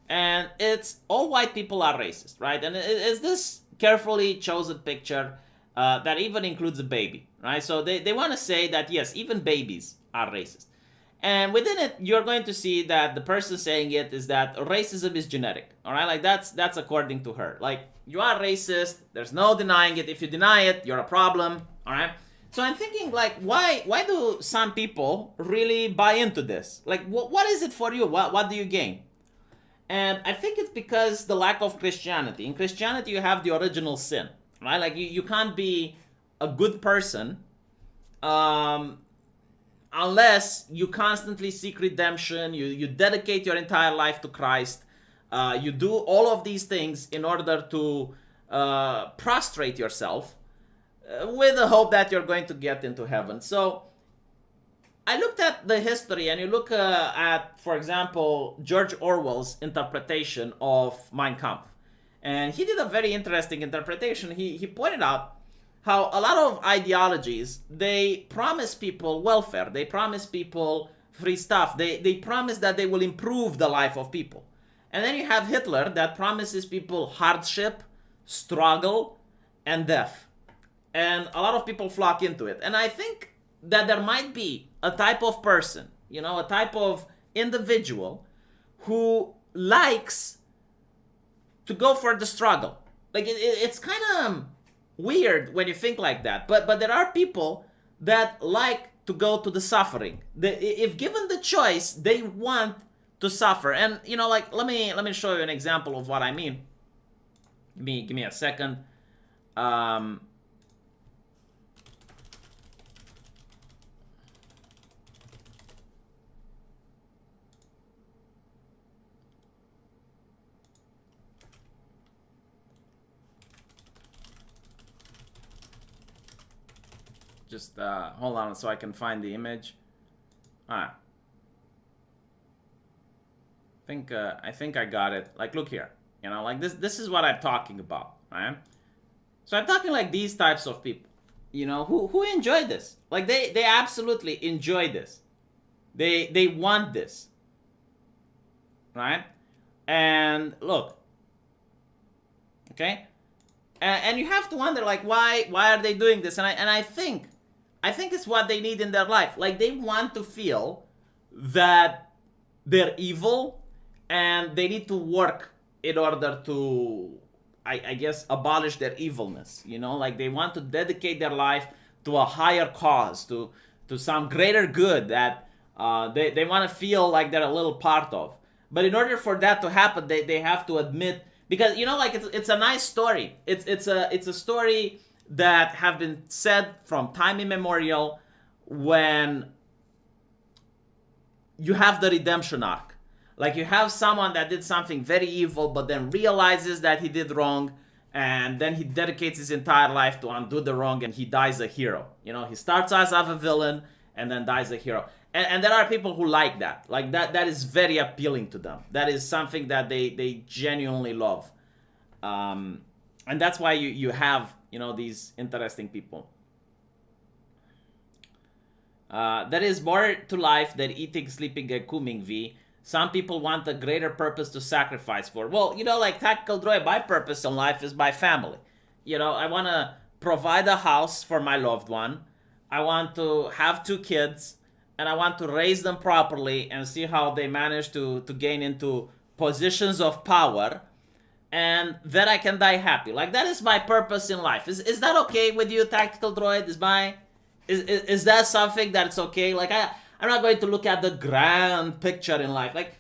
And it's all white people are racist, right? And it's this carefully chosen picture that even includes a baby, right? So they want to say that, yes, even babies are racist. And within it, you're going to see that the person saying it is that racism is genetic. All right, like that's according to her. Like, you are racist. There's no denying it. If you deny it, you're a problem. All right. So I'm thinking, like, why do some people really buy into this? Like, what is it for you? What do you gain? And I think it's because the lack of Christianity. In Christianity, you have the original sin, right? Like, you can't be a good person unless you constantly seek redemption, you dedicate your entire life to Christ, you do all of these things in order to prostrate yourself with the hope that you're going to get into heaven. So I looked at the history, and you look at, for example, George Orwell's interpretation of Mein Kampf. And he did a very interesting interpretation. He pointed out how a lot of ideologies, they promise people welfare, they promise people free stuff, they promise that they will improve the life of people. And then you have Hitler that promises people hardship, struggle, and death. And a lot of people flock into it. And I think that there might be a type of person, a type of individual who likes to go for the struggle. Like, it's kind of weird when you think like that, but there are people that like to go to the suffering. If given the choice, they want to suffer. And like, let me show you an example of what I mean. Give me a second. Just hold on so I can find the image. I think I got it. Like, look here. Like, this is what I'm talking about, right? So I'm talking like these types of people, who enjoy this. Like, they absolutely enjoy this. They want this, right? And look, okay, and you have to wonder, like, why are they doing this? And I think it's what they need in their life. Like, they want to feel that they're evil, and they need to work in order to, I guess, abolish their evilness. Like, they want to dedicate their life to a higher cause, to some greater good that they want to feel like they're a little part of. But in order for that to happen, they have to admit, because like, it's a nice story. It's a story that have been said from time immemorial, when you have the redemption arc. Like, you have someone that did something very evil, but then realizes that he did wrong, and then he dedicates his entire life to undo the wrong, and he dies a hero. He starts as a villain and then dies a hero. And there are people who like that. Like, that is very appealing to them. That is something that they genuinely love. And that's why you have, these interesting people. There is more to life than eating, sleeping, and coming, V. Some people want a greater purpose to sacrifice for. Well, like Tactical Droid, my purpose in life is my family. I want to provide a house for my loved one. I want to have 2 kids, and I want to raise them properly and see how they manage to gain into positions of power, and then I can die happy. Like, that is my purpose in life. Is that okay with you, Tactical Droid? Is that something that's okay? Like, I'm not going to look at the grand picture in life. Like,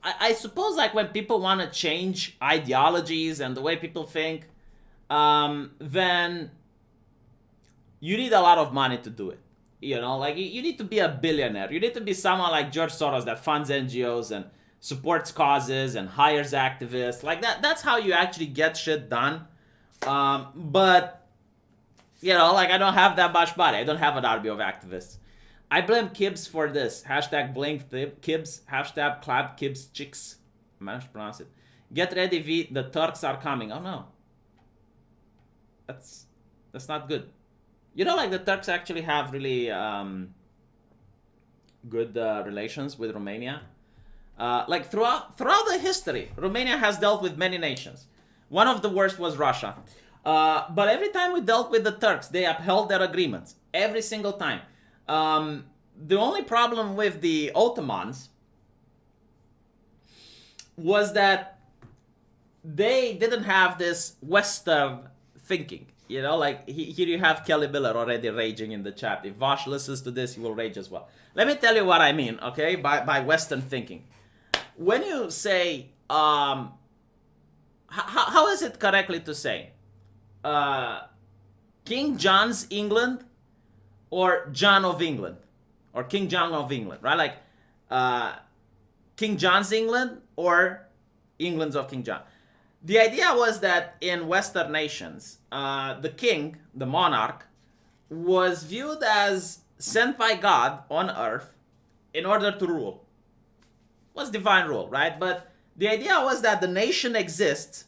I suppose, like, when people want to change ideologies and the way people think, then you need a lot of money to do it. Like, you need to be a billionaire. You need to be someone like George Soros that funds NGOs and supports causes and hires activists. Like, that's how you actually get shit done. But, like, I don't have that much money. I don't have an army of activists. I blame Kibbs for this. Hashtag blame Kibbs. Hashtag clap Kibbs chicks. I managed to pronounce it. Get ready, V. The Turks are coming. Oh, no. That's not good. Like, the Turks actually have really good relations with Romania. Like, throughout the history, Romania has dealt with many nations. One of the worst was Russia. But every time we dealt with the Turks, they upheld their agreements. Every single time. the only problem with the Ottomans was that they didn't have this Western thinking. You know, like here you have Kelly Miller already raging in the chat. If Vosh listens to this, he will rage as well. Let me tell you what I mean, okay, by Western thinking. When you say, how is it correctly to say? King John's England or John of England? Or King John of England, right? Like, King John's England or England's of King John. The idea was that in Western nations, the king, the monarch, was viewed as sent by God on earth in order to rule. It was divine rule, right? But the idea was that the nation exists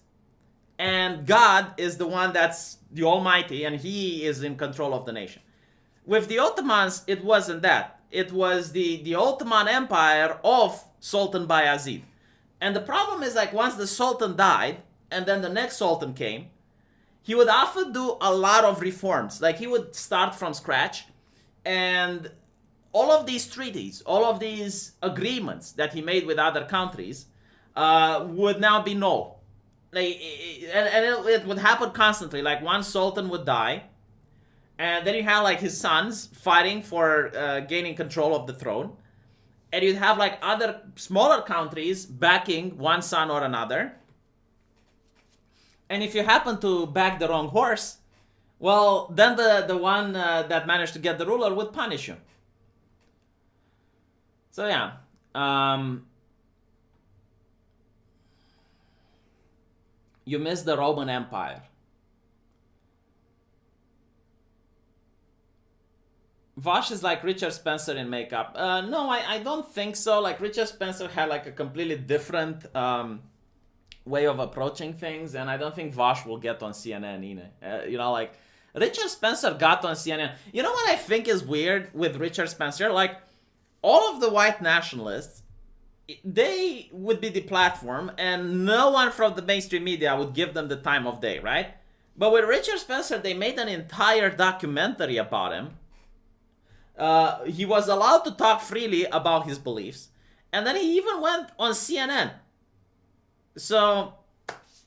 and God is the one that's the Almighty and He is in control of the nation. With the Ottomans, it wasn't that. It was the Ottoman Empire of Sultan Bayezid. And the problem is, like, once the Sultan died and then the next Sultan came, he would often do a lot of reforms. Like, he would start from scratch, and all of these treaties, all of these agreements that he made with other countries would now be null. Like, it would happen constantly. Like, one Sultan would die, and then you have, like, his sons fighting for gaining control of the throne. And you'd have, like, other smaller countries backing one son or another. And if you happen to back the wrong horse, well, then the one that managed to get the ruler would punish you. So, yeah. You missed the Roman Empire. Vosh is like Richard Spencer in makeup. No, I don't think so. Like, Richard Spencer had like a completely different way of approaching things, and I don't think Vosh will get on CNN either. You know, like, Richard Spencer got on CNN. You know what I think is weird with Richard Spencer? Like, all of the white nationalists, they would be the platform, and no one from the mainstream media would give them the time of day, right? But with Richard Spencer, they made an entire documentary about him. He was allowed to talk freely about his beliefs. And then he even went on CNN. So,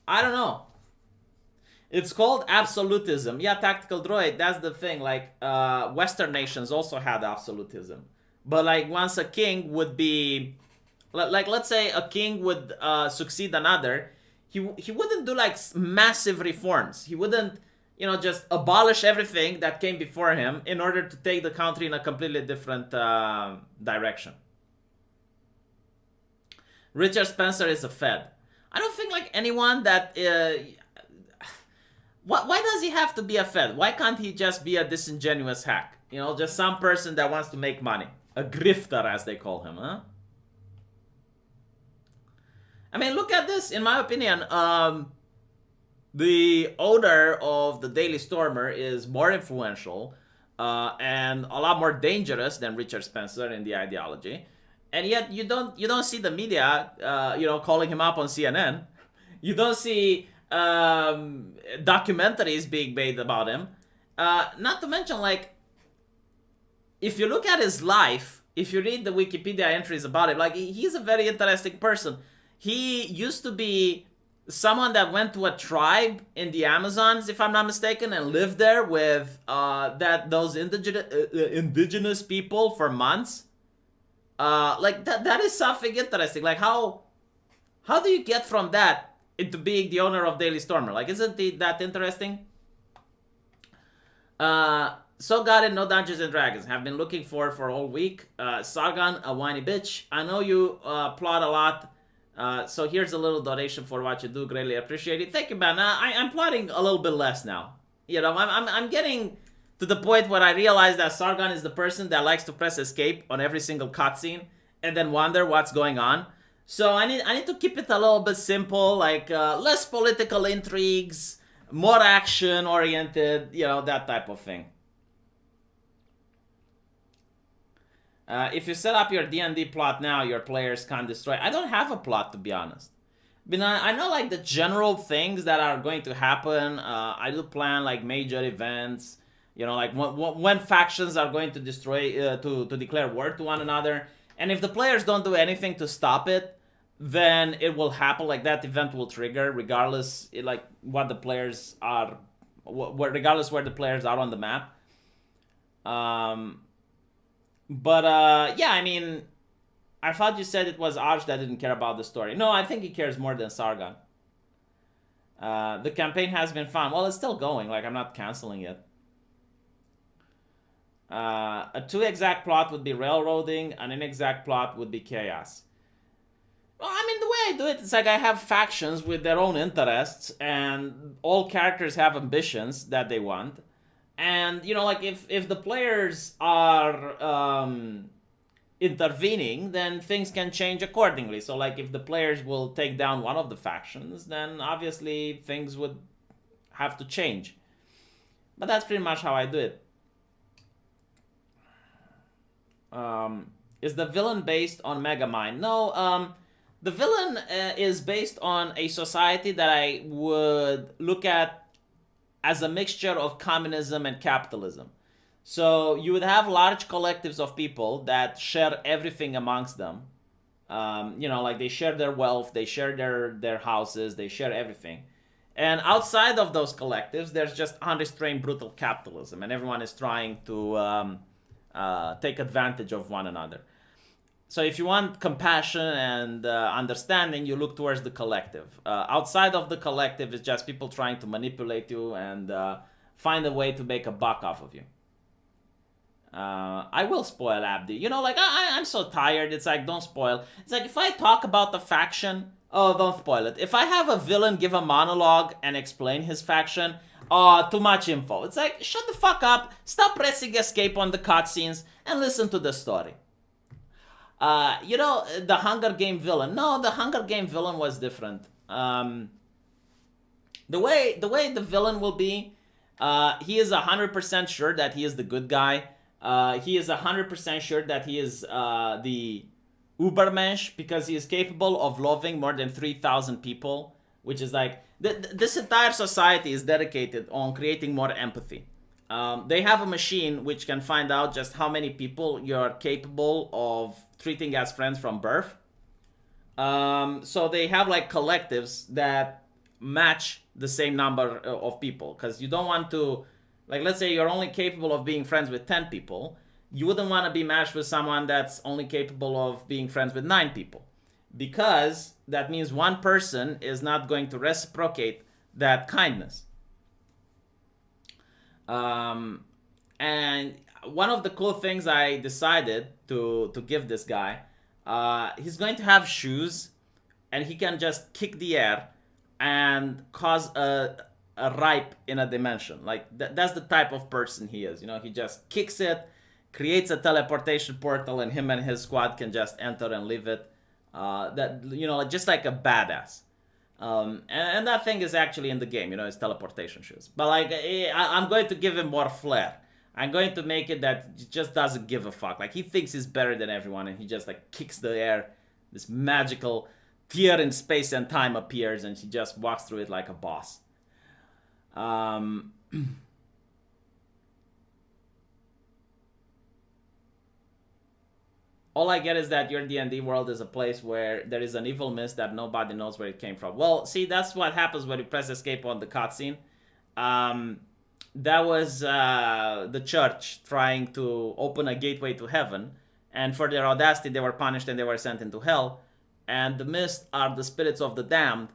I don't know. It's called absolutism. Yeah, Tactical Droid, that's the thing. Like, Western nations also had absolutism. But, like, once a king would be... Like, let's say a king would succeed another. He wouldn't do, like, massive reforms. He wouldn't... you know, just abolish everything that came before him in order to take the country in a completely different direction. Richard Spencer is a Fed. I don't think, like, anyone that... why does he have to be a Fed? Why can't he just be a disingenuous hack? You know, just some person that wants to make money. A grifter, as they call him, huh? I mean, look at this, in my opinion. The owner of the Daily Stormer is more influential and a lot more dangerous than Richard Spencer in the ideology, and yet you don't see the media, you know, calling him up on CNN. You don't see documentaries being made about him. Not to mention, like, if you look at his life, if you read the Wikipedia entries about him, like, he's a very interesting person. He used to be someone that went to a tribe in the Amazons, if I'm not mistaken, and lived there with those indigenous people for months. Like, that is something interesting. Like, how do you get from that into being the owner of Daily Stormer? Like, isn't that interesting? So got it, no Dungeons and Dragons. Have been looking for all week. Sargon, a whiny bitch. I know you plot a lot. So here's a little donation for what you do. Greatly appreciate it. Thank you, man. I'm plotting a little bit less now. You know, I'm getting to the point where I realize that Sargon is the person that likes to press escape on every single cutscene and then wonder what's going on. So I need to keep it a little bit simple, like less political intrigues, more action oriented, you know, that type of thing. If you set up your D&D plot now, your players can't destroy. I don't have a plot, to be honest. But I know, like, the general things that are going to happen. I do plan, like, major events. You know, like when factions are going to destroy to declare war to one another, and if the players don't do anything to stop it, then it will happen. Like that event will trigger regardless, like what the players are, regardless where the players are on the map. But yeah, I mean, I thought you said it was Arch that didn't care about the story. No, I think he cares more than Sargon. The campaign has been fun. Well, it's still going. Like, I'm not canceling it. A 2 exact plot would be railroading. An inexact plot would be chaos. Well, I mean, the way I do it, it's like I have factions with their own interests, and all characters have ambitions that they want. And, you know, like, if the players are intervening, then things can change accordingly. So, like, if the players will take down one of the factions, then obviously things would have to change. But that's pretty much how I do it. Is the villain based on Megamind? No, the villain is based on a society that I would look at as a mixture of communism and capitalism. So you would have large collectives of people that share everything amongst them. You know, like they share their wealth, they share their houses, they share everything. And outside of those collectives, there's just unrestrained brutal capitalism, and everyone is trying to take advantage of one another. So if you want compassion and understanding, you look towards the collective. Outside of the collective is just people trying to manipulate you and find a way to make a buck off of you. I will spoil Abdi. You know, like, I'm so tired. It's like, don't spoil. It's like, if I talk about the faction, oh, don't spoil it. If I have a villain give a monologue and explain his faction, oh, too much info. It's like, shut the fuck up, stop pressing escape on the cutscenes, and listen to the story. You know, the Hunger Game villain. No, the Hunger Game villain was different. The way the villain will be, he is 100% sure that he is the good guy. He is 100% sure that he is the Ubermensch, because he is capable of loving more than 3,000 people, which is like, this entire society is dedicated on creating more empathy. They have a machine which can find out just how many people you're capable of treating as friends from birth. So they have like collectives that match the same number of people, because you don't want to, like, let's say you're only capable of being friends with 10 people. You wouldn't want to be matched with someone that's only capable of being friends with 9 people, because that means one person is not going to reciprocate that kindness. And one of the cool things I decided to give this guy, he's going to have shoes, and he can just kick the air and cause a ripe in a dimension. Like, that's the type of person he is. You know, he just kicks it, creates a teleportation portal, and him and his squad can just enter and leave it. That, you know, just like a badass. And that thing is actually in the game, you know, it's teleportation shoes. But like, I'm going to give him more flair. I'm going to make it that he just doesn't give a fuck. Like, he thinks he's better than everyone, and he just like kicks the air. This magical tear in space and time appears, and he just walks through it like a boss. All I get is that your D&D world is a place where there is an evil mist that nobody knows where it came from. Well, see, that's what happens when you press escape on the cutscene. That was the church trying to open a gateway to heaven, and for their audacity, they were punished and they were sent into hell. And the mist are the spirits of the damned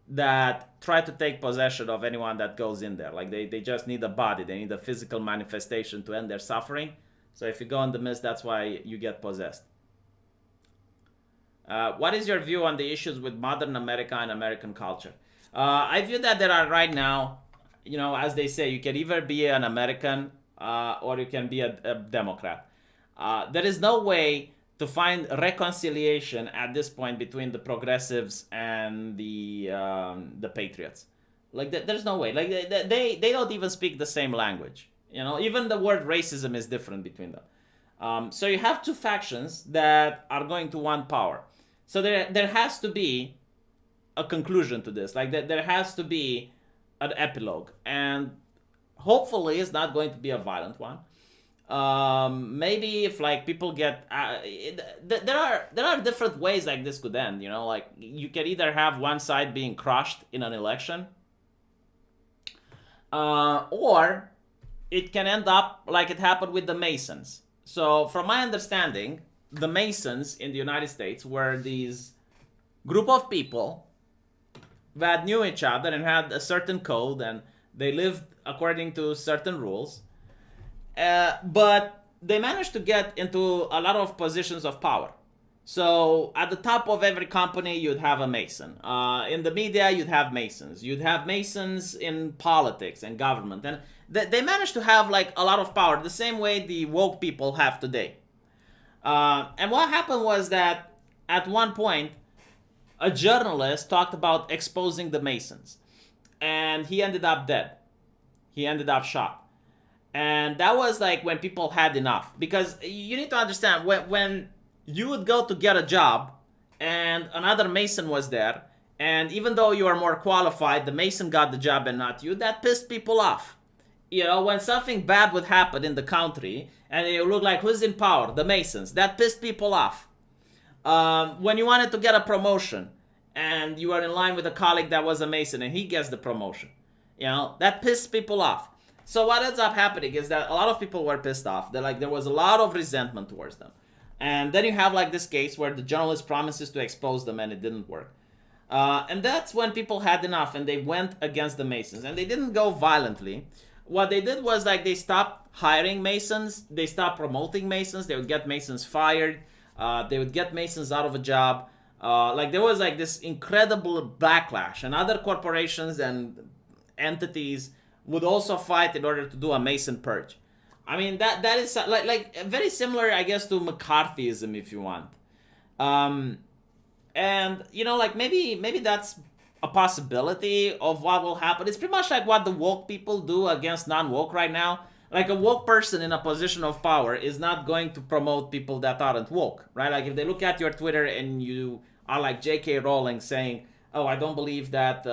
that try to take possession of anyone that goes in there. Like, they just need a body, they need a physical manifestation to end their suffering. So if you go in the mist, that's why you get possessed. What is your view on the issues with modern America and American culture? I view that there are right now, you know, as they say, you can either be an American or you can be a Democrat. There is no way to find reconciliation at this point between the progressives and the patriots. Like, there's no way. Like, they don't even speak the same language. You know, even the word racism is different between them. So you have two factions that are going to want power. So there has to be a conclusion to this. Like, there has to be an epilogue. And Hopefully, it's not going to be a violent one. Maybe if like people get there are different ways like this could end. Like you can either have one side being crushed in an election, or it can end up like it happened with the Masons. So, from my understanding, the Masons in the United States were these group of people that knew each other and had a certain code, and they lived according to certain rules. But they managed to get into a lot of positions of power. So at the top of every company, you'd have a Mason. In the media, you'd have Masons. You'd have Masons in politics and government. And they managed to have like a lot of power, the same way the woke people have today. And what happened was that at one point, a journalist talked about exposing the Masons. And he ended up dead. He ended up shot. And that was like when people had enough. Because you need to understand, when you would go to get a job and another Mason was there, and even though you are more qualified, the Mason got the job and not you, that pissed people off. When something bad would happen in the country and it would look like, who's in power? The Masons. That pissed people off. When you wanted to get a promotion and you were in line with a colleague that was a Mason and he gets the promotion, that pissed people off. So what ends up happening is that a lot of people were pissed off. There was a lot of resentment towards them. And then you have like this case where the journalist promises to expose them and it didn't work. And that's when people had enough and they went against the Masons. And they didn't go violently. What they did was like they stopped hiring Masons. They stopped promoting Masons. They would get Masons fired. They would get Masons out of a job. There was like this incredible backlash. And other corporations and entities would also fight in order to do a Mason purge. I mean, that is like very similar, I guess, to McCarthyism, if you want. And maybe that's a possibility of what will happen. It's pretty much like what the woke people do against non-woke right now. Like a woke person in a position of power is not going to promote people that aren't woke, right? Like if they look at your Twitter and you are like J.K. Rowling saying, "Oh, I don't believe that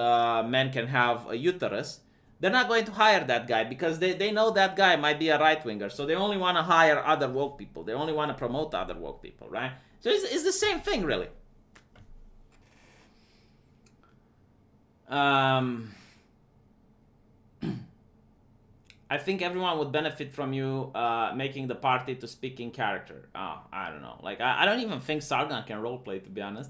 men can have a uterus," they're not going to hire that guy because they know that guy might be a right-winger. So they only want to hire other woke people. They only want to promote other woke people, right? So it's the same thing, really. I think everyone would benefit from you making the party to speak in character. Oh, I don't know. Like, I don't even think Sargon can roleplay, to be honest.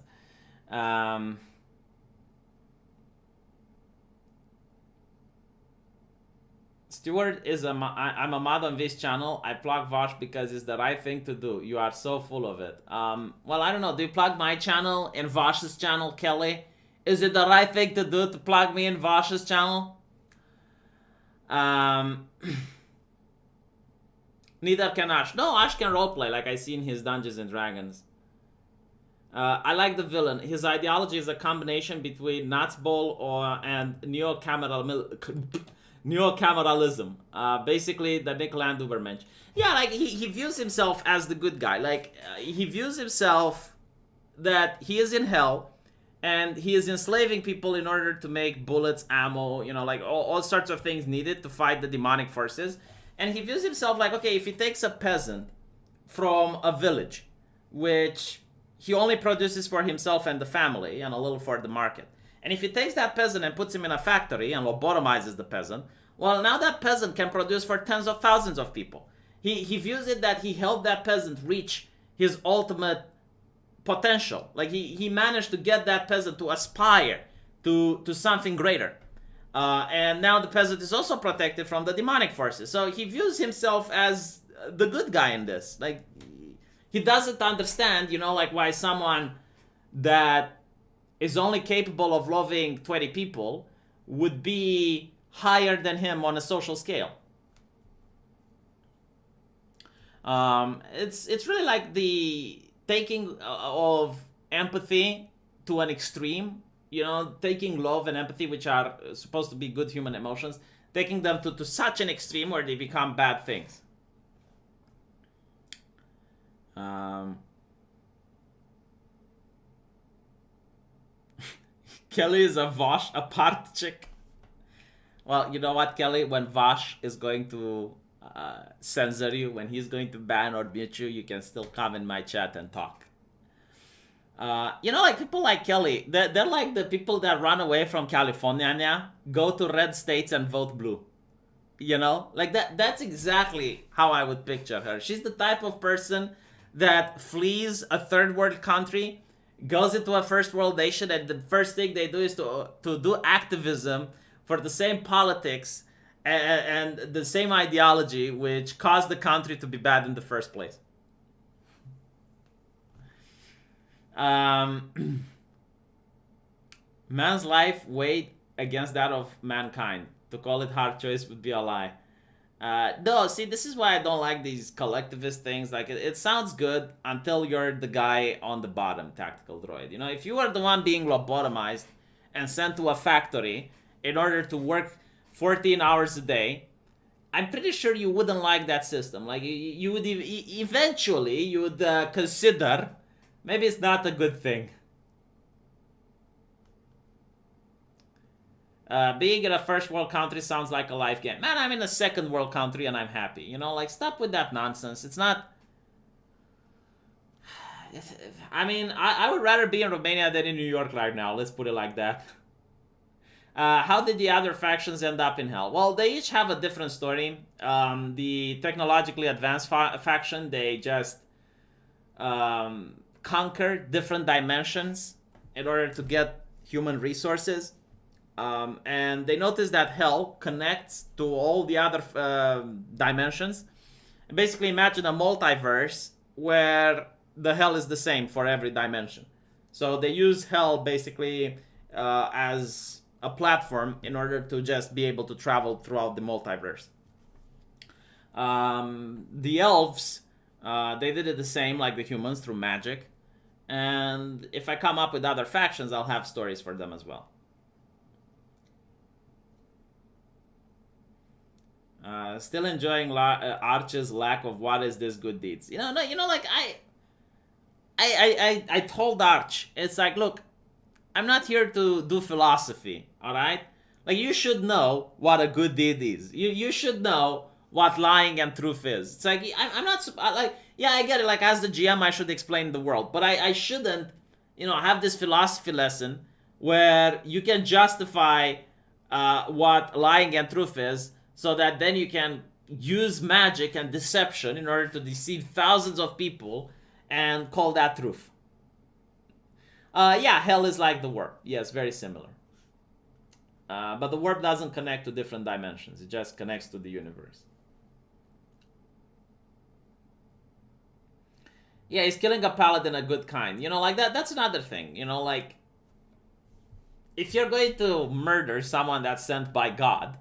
Stewart is I'm a mod on this channel. I plug Vosh because it's the right thing to do. You are so full of it. Well, I don't know. Do you plug my channel and Vosh's channel, Kelly? Is it the right thing to do to plug me in Vosh's channel? Neither can Ash. No, Ash can roleplay like I see in his Dungeons and Dragons. I like the villain. His ideology is a combination between Nazbol and neocameralism. Basically, the Nick Landuber. Yeah, like he views himself as the good guy. Like he views himself that he is in hell and he is enslaving people in order to make bullets, ammo, like all sorts of things needed to fight the demonic forces. And he views himself like, okay, if he takes a peasant from a village, which he only produces for himself and the family and a little for the market. And if he takes that peasant and puts him in a factory and lobotomizes the peasant, well, now that peasant can produce for tens of thousands of people. He views it that he helped that peasant reach his ultimate potential. Like he managed to get that peasant to aspire to something greater. And now the peasant is also protected from the demonic forces. So he views himself as the good guy in this. Like he doesn't understand, like why someone that is only capable of loving 20 people would be higher than him on a social scale. It's really like the taking of empathy to an extreme, taking love and empathy, which are supposed to be good human emotions, taking them to such an extreme where they become bad things. Kelly is a Vosh apart chick. Well, you know what, Kelly? When Vash is going to censor you, when he's going to ban or mute you, you can still come in my chat and talk. Like people like Kelly, they're like the people that run away from California now, go to red states and vote blue. Like that's exactly how I would picture her. She's the type of person that flees a third world country, goes into a first world nation, and the first thing they do is to do activism for the same politics and the same ideology which caused the country to be bad in the first place. Man's life weighed against that of mankind. To call it hard choice would be a lie. No, see, this is why I don't like these collectivist things. Like, it sounds good until you're the guy on the bottom, tactical droid. If you are the one being lobotomized and sent to a factory in order to work 14 hours a day, I'm pretty sure you wouldn't like that system. Like, you would eventually, you would consider maybe it's not a good thing. Being in a first world country sounds like a life game. Man, I'm in a second world country and I'm happy. Stop with that nonsense. It's not... I mean, I would rather be in Romania than in New York right now. Let's put it like that. How did the other factions end up in hell? Well, they each have a different story. The technologically advanced faction, they just conquer different dimensions in order to get human resources. And they notice that hell connects to all the other dimensions. Basically, imagine a multiverse where the hell is the same for every dimension. So they use hell basically as a platform in order to just be able to travel throughout the multiverse. The elves, they did it the same like the humans through magic. And if I come up with other factions, I'll have stories for them as well. Still enjoying Arch's lack of what is this good deeds. I told Arch, it's like, look, I'm not here to do philosophy, alright? Like, you should know what a good deed is. You should know what lying and truth is. It's like, I'm not, like, yeah, I get it, like, as the GM, I should explain the world, but I shouldn't, have this philosophy lesson where you can justify what lying and truth is, so that then you can use magic and deception in order to deceive thousands of people and call that truth. Yeah, hell is like the warp. Yes, very similar. But the warp doesn't connect to different dimensions. It just connects to the universe. Yeah, he's killing a paladin a good kind. Like that's another thing. Like, if you're going to murder someone that's sent by God,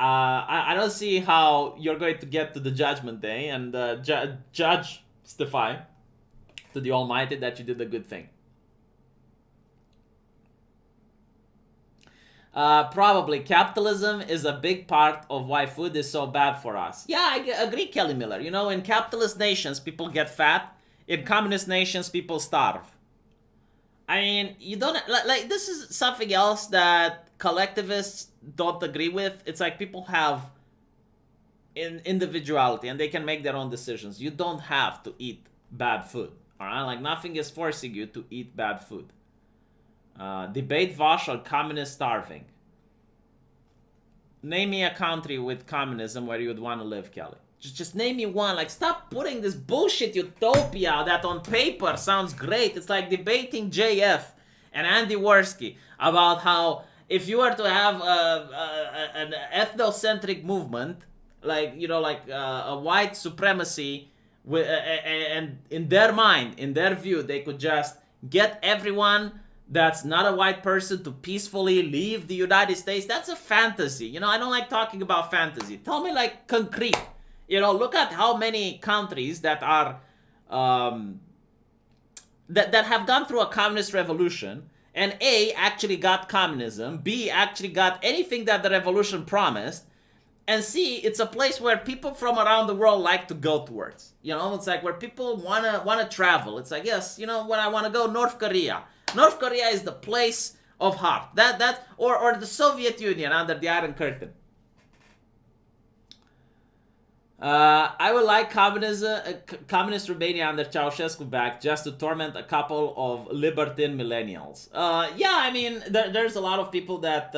I don't see how you're going to get to the judgment day and justify to the Almighty that you did a good thing. Probably capitalism is a big part of why food is so bad for us. Yeah, I agree, Kelly Miller. In capitalist nations, people get fat. In communist nations, people starve. I mean, you don't... Like, this is something else that collectivists don't agree with. It's like people have individuality and they can make their own decisions. You don't have to eat bad food, alright? Like, nothing is forcing you to eat bad food. Debate Vosh on communist starving. Name me a country with communism where you would want to live, Kelly. Just name me one. Like, stop putting this bullshit utopia that on paper sounds great. It's like debating JF and Andy Worski about how if you were to have an ethnocentric movement, like, a white supremacy, and in their mind, in their view, they could just get everyone that's not a white person to peacefully leave the United States. That's a fantasy. I don't like talking about fantasy. Tell me, like, concrete. Look at how many countries that are that have gone through a communist revolution, and A, actually got communism, B, actually got anything that the revolution promised, and C, it's a place where people from around the world like to go towards. It's like where people wanna travel. It's like, yes, when I want to go, North Korea. North Korea is the place of heart. Or the Soviet Union under the Iron Curtain. I would like communist Romania under Ceausescu back just to torment a couple of libertine millennials. Yeah, I mean, there's a lot of people that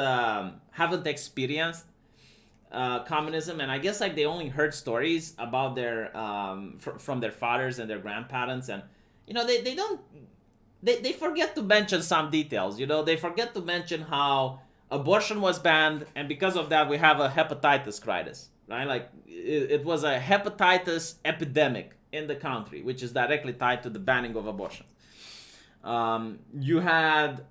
haven't experienced communism, and I guess like they only heard stories about their from their fathers and their grandparents, and you know they forget to mention some details. You know, they forget to mention how abortion was banned, and because of that we have a hepatitis crisis. Right, like it was a hepatitis epidemic in the country, which is directly tied to the banning of abortion. You had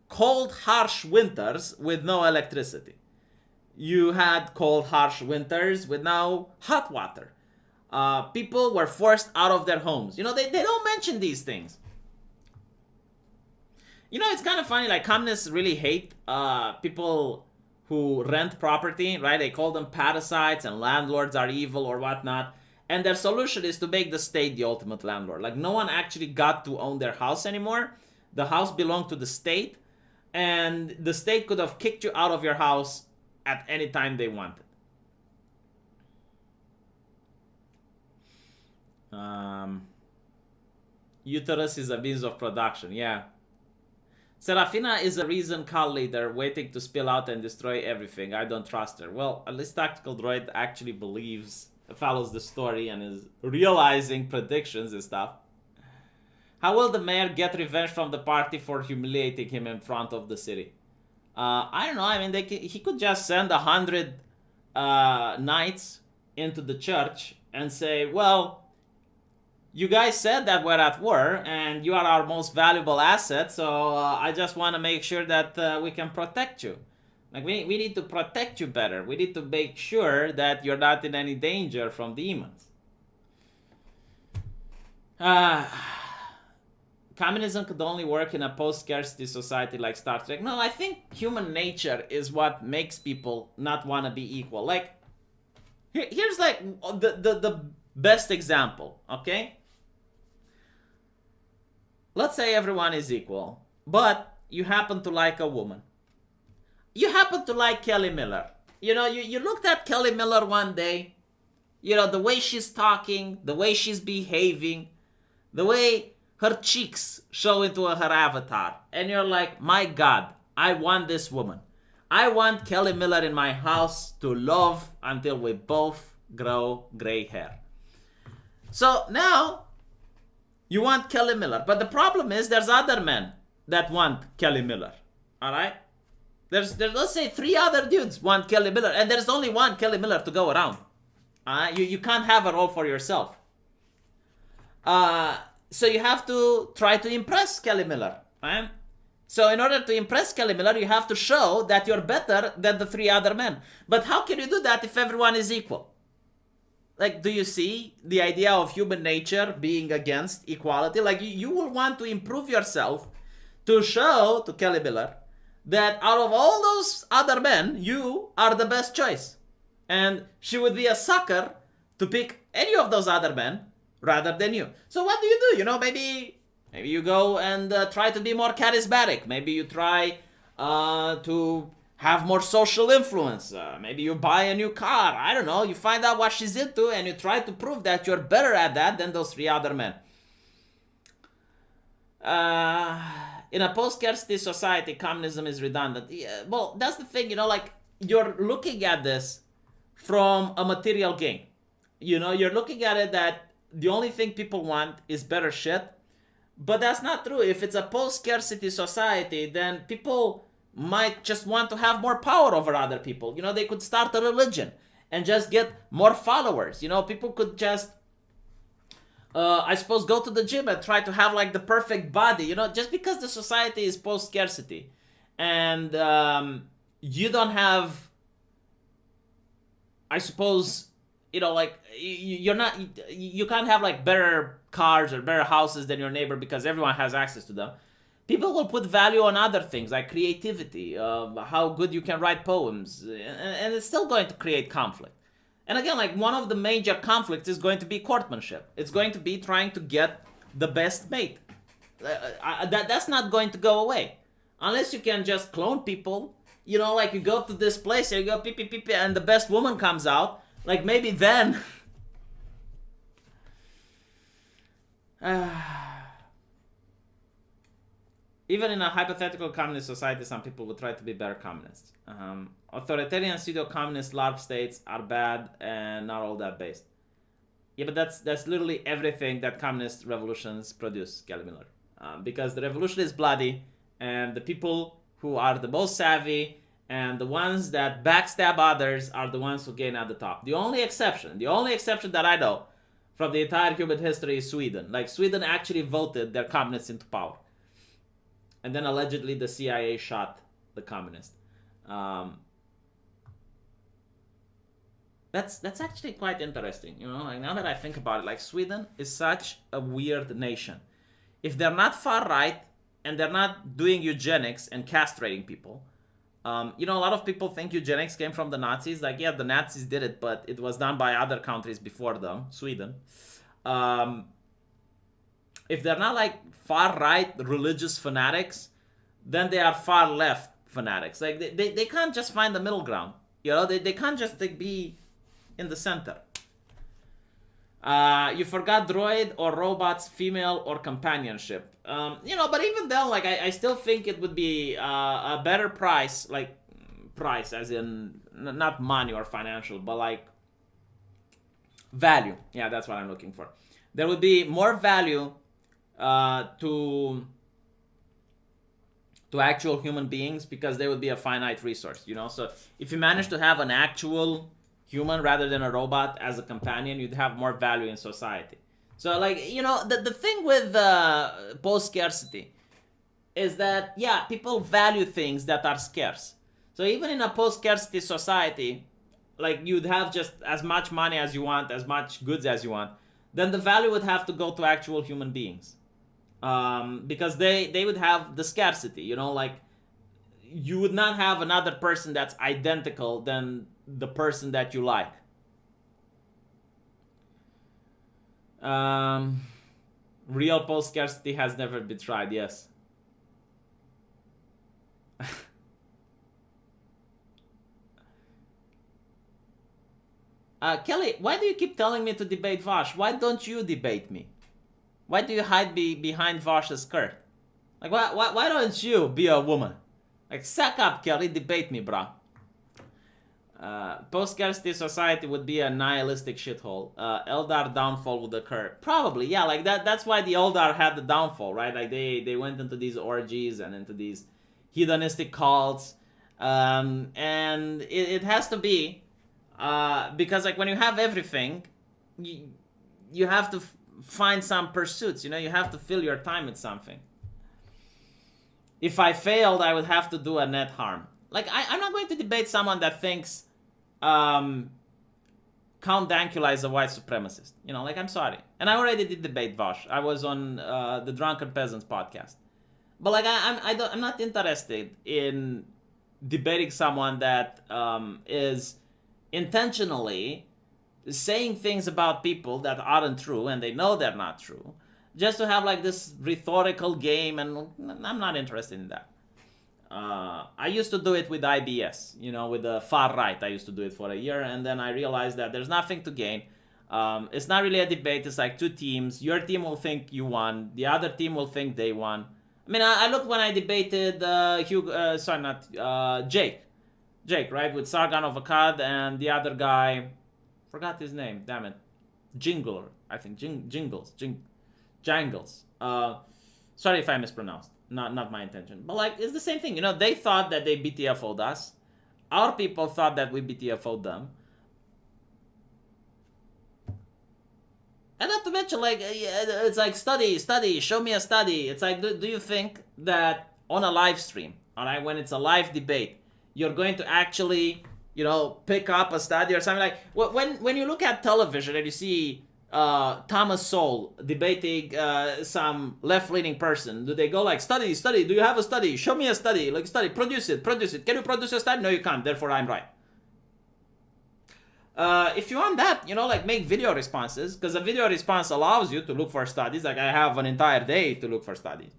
cold, harsh winters with no electricity. You had cold, harsh winters with no hot water. People were forced out of their homes. You know, they don't mention these things. You know, it's kind of funny, like communists really hate people who rent property, right? They call them parasites and landlords are evil or whatnot. And their solution is to make the state the ultimate landlord. Like no one actually got to own their house anymore. The house belonged to the state, and the state could have kicked you out of your house at any time they wanted. Uterus is a means of production, yeah. Serafina is a reasoned cult leader waiting to spill out and destroy everything. I don't trust her. Well, at least Tactical Droid actually follows the story and is realizing predictions and stuff. How will the mayor get revenge from the party for humiliating him in front of the city? I don't know. I mean, he could just send 100 knights into the church and say, well, you guys said that we're at war and you are our most valuable asset, so I just want to make sure that we can protect you. Like we need to protect you better. We need to make sure that you're not in any danger from demons. Communism could only work in a post-scarcity society like Star Trek. No, I think human nature is what makes people not want to be equal. Like, here's like the best example, okay? Let's say everyone is equal, but you happen to like a woman. You happen to like Kelly Miller. You know, you looked at Kelly Miller one day, you know, the way she's talking, the way she's behaving, the way her cheeks show into her avatar. And you're like, my God, I want this woman. I want Kelly Miller in my house to love until we both grow gray hair. So now you want Kelly Miller. But the problem is there's other men that want Kelly Miller. All right? There's let's say 3 other dudes want Kelly Miller. And there's only one Kelly Miller to go around. You can't have it all for yourself. So you have to try to impress Kelly Miller. Right? So in order to impress Kelly Miller, you have to show that you're better than the 3 other men. But how can you do that if everyone is equal? Like, do you see the idea of human nature being against equality? Like, you will want to improve yourself to show to Kelly Miller that out of all those other men, you are the best choice. And she would be a sucker to pick any of those other men rather than you. So what do? You know, maybe you go and try to be more charismatic. Maybe you try to have more social influence. Maybe you buy a new car. I don't know. You find out what she's into and you try to prove that you're better at that than those 3 other men. In a post-scarcity society, communism is redundant. Yeah, well, that's the thing, you know, like you're looking at this from a material gain. You know, you're looking at it that the only thing people want is better shit. But that's not true. If it's a post-scarcity society, then people might just want to have more power over other people. You know, they could start a religion and just get more followers. You know, people could just, I suppose, go to the gym and try to have like the perfect body. You know, just because the society is post-scarcity and you don't have, I suppose, you know, like you can't have like better cars or better houses than your neighbor because everyone has access to them. People will put value on other things like creativity, how good you can write poems, and it's still going to create conflict. And again, like one of the major conflicts is going to be courtmanship. It's going to be trying to get the best mate. That's not going to go away. unless you can just clone people, you know, like you go to this place and you go pee pee pee pee and the best woman comes out, like maybe then. Even in a hypothetical communist society, some people would try to be better communists. Authoritarian pseudo-communist LARP states are bad and not all that based. Yeah, but that's literally everything that communist revolutions produce, Kelly Miller. Because the revolution is bloody, and the people who are the most savvy and the ones that backstab others are the ones who gain at the top. The only exception that I know from the entire human history is Sweden. Like, Sweden actually voted their communists into power. And then allegedly the CIA shot the communist. That's actually quite interesting, you know. Like, now that I think about it, like, Sweden is such a weird nation. If they're not far right and they're not doing eugenics and castrating people, you know, a lot of people think eugenics came from the Nazis. Like, yeah, the Nazis did it, but it was done by other countries before them, Sweden. If they're not like far right religious fanatics, then they are far left fanatics. Like, they can't just find the middle ground. You know, they can't just be in the center. You forgot droid or robots, female or companionship. You know, but even then, like, I still think it would be a better price, like price as in not money or financial, but like value. Yeah, that's what I'm looking for. There would be more value to actual human beings because they would be a finite resource, you know. So if you manage to have an actual human rather than a robot as a companion, you'd have more value in society. So, like, you know, the thing with post-scarcity is that, yeah, people value things that are scarce. So even in a post-scarcity society, like, you'd have just as much money as you want, as much goods as you want, then the value would have to go to actual human beings. Because they would have the scarcity, you know, like, you would not have another person that's identical than the person that you like. Real post-scarcity has never been tried, yes. Kelly, why do you keep telling me to debate Vosh? Why don't you debate me? Why do you hide behind Vosh's skirt? Like, why don't you be a woman? Like, suck up, Kelly, debate me, brah. Post-scarcity society would be a nihilistic shithole. Eldar downfall would occur. Probably, yeah, like that's why the Eldar had the downfall, right? Like, they went into these orgies and into these hedonistic cults. And it has to be, because, like, when you have everything, you have to find some pursuits, you know, you have to fill your time with something. If I failed, I would have to do a net harm. Like, I'm not going to debate someone that thinks Count Dankula is a white supremacist. You know, like, I'm sorry. And I already did debate Vosh. I was on the Drunken Peasants podcast. But, like, I'm not interested in debating someone that is intentionally saying things about people that aren't true and they know they're not true, just to have, like, this rhetorical game, and I'm not interested in that. I used to do it with IBS, you know, with the far right. I used to do it for a year, and then I realized that there's nothing to gain. It's not really a debate. It's like two teams. Your team will think you won. The other team will think they won. I mean, I looked when I debated Jake, right, with Sargon of Akkad and the other guy, forgot his name, damn it, Jingler, I think, Jangles. Sorry if I mispronounced. Not my intention. But, like, it's the same thing. You know, they thought that they BTFO'd us. Our people thought that we BTFO'd them. And not to mention, like, it's like, study, show me a study. It's like, do you think that on a live stream, all right, when it's a live debate, you're going to actually, you know, pick up a study or something? Like, when you look at television and you see Thomas Sowell debating some left-leaning person, do they go like, study, do you have a study? Show me a study, like, study, produce it. Can you produce a study? No, you can't, therefore I'm right. If you want that, you know, like, make video responses, because a video response allows you to look for studies. Like, I have an entire day to look for studies.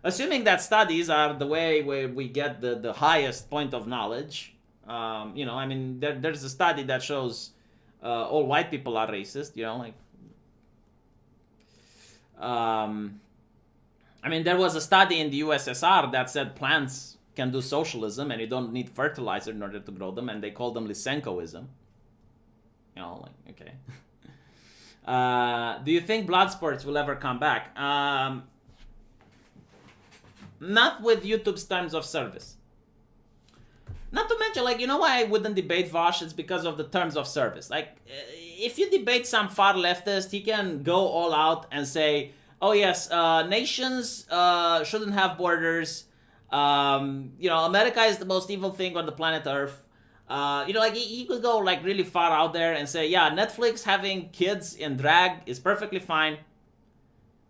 assuming that studies are the way where we get the highest point of knowledge. I mean, there's a study that shows all white people are racist. I mean, there was a study in the USSR that said plants can do socialism and you don't need fertilizer in order to grow them, and they called them Lysenkoism. Okay. Do you think blood sports will ever come back? Not with YouTube's terms of service. Not to mention, why I wouldn't debate Vosh? It's because of the terms of service. If you debate some far leftist, he can go all out and say, oh yes, nations shouldn't have borders. America is the most evil thing on the planet Earth. He could go really far out there and say, yeah, Netflix having kids in drag is perfectly fine.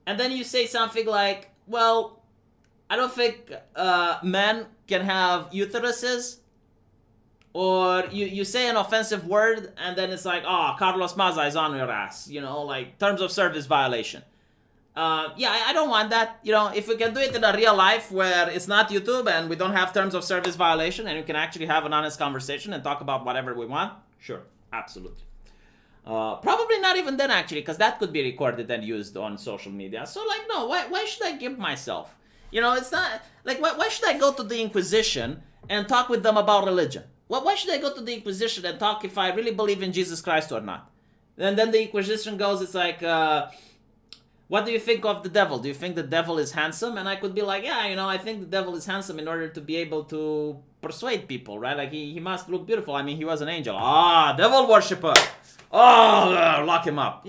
And then you say something like, well, I don't think men can have uteruses. Or you say an offensive word and then it's like, oh, Carlos Maza is on your ass. Terms of service violation. I don't want that. If we can do it in a real life where it's not YouTube and we don't have terms of service violation and we can actually have an honest conversation and talk about whatever we want, sure, absolutely. Probably not even then, actually, because that could be recorded and used on social media. So, no, why should I give myself? It's not, why should I go to the Inquisition and talk with them about religion? Why should I go to the Inquisition and talk if I really believe in Jesus Christ or not? And then the Inquisition goes, it's like, what do you think of the devil? Do you think the devil is handsome? And I could be like, yeah, I think the devil is handsome in order to be able to persuade people, right? He must look beautiful. I mean, he was an angel. Devil worshipper. Lock him up.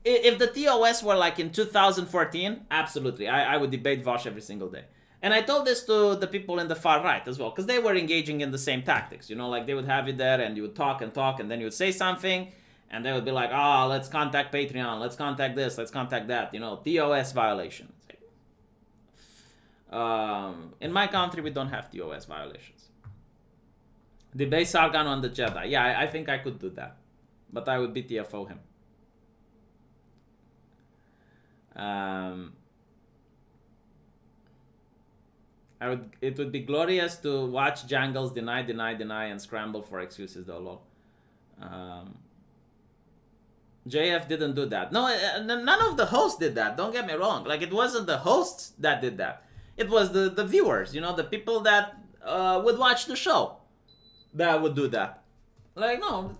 If the TOS were in 2014, absolutely, I would debate Vosh every single day. And I told this to the people in the far right as well, because they were engaging in the same tactics. They would have you there and you would talk, and then you would say something, and they would be like, let's contact Patreon, let's contact this, let's contact that, TOS violation. In my country, we don't have TOS violations. Debate Sargon on the Jedi. Yeah, I think I could do that. But I would BTFO him. It would be glorious to watch Jangles deny, and scramble for excuses, though, lol. JF didn't do that. No, none of the hosts did that. Don't get me wrong. It wasn't the hosts that did that. It was the viewers, the people that would watch the show that would do that. No,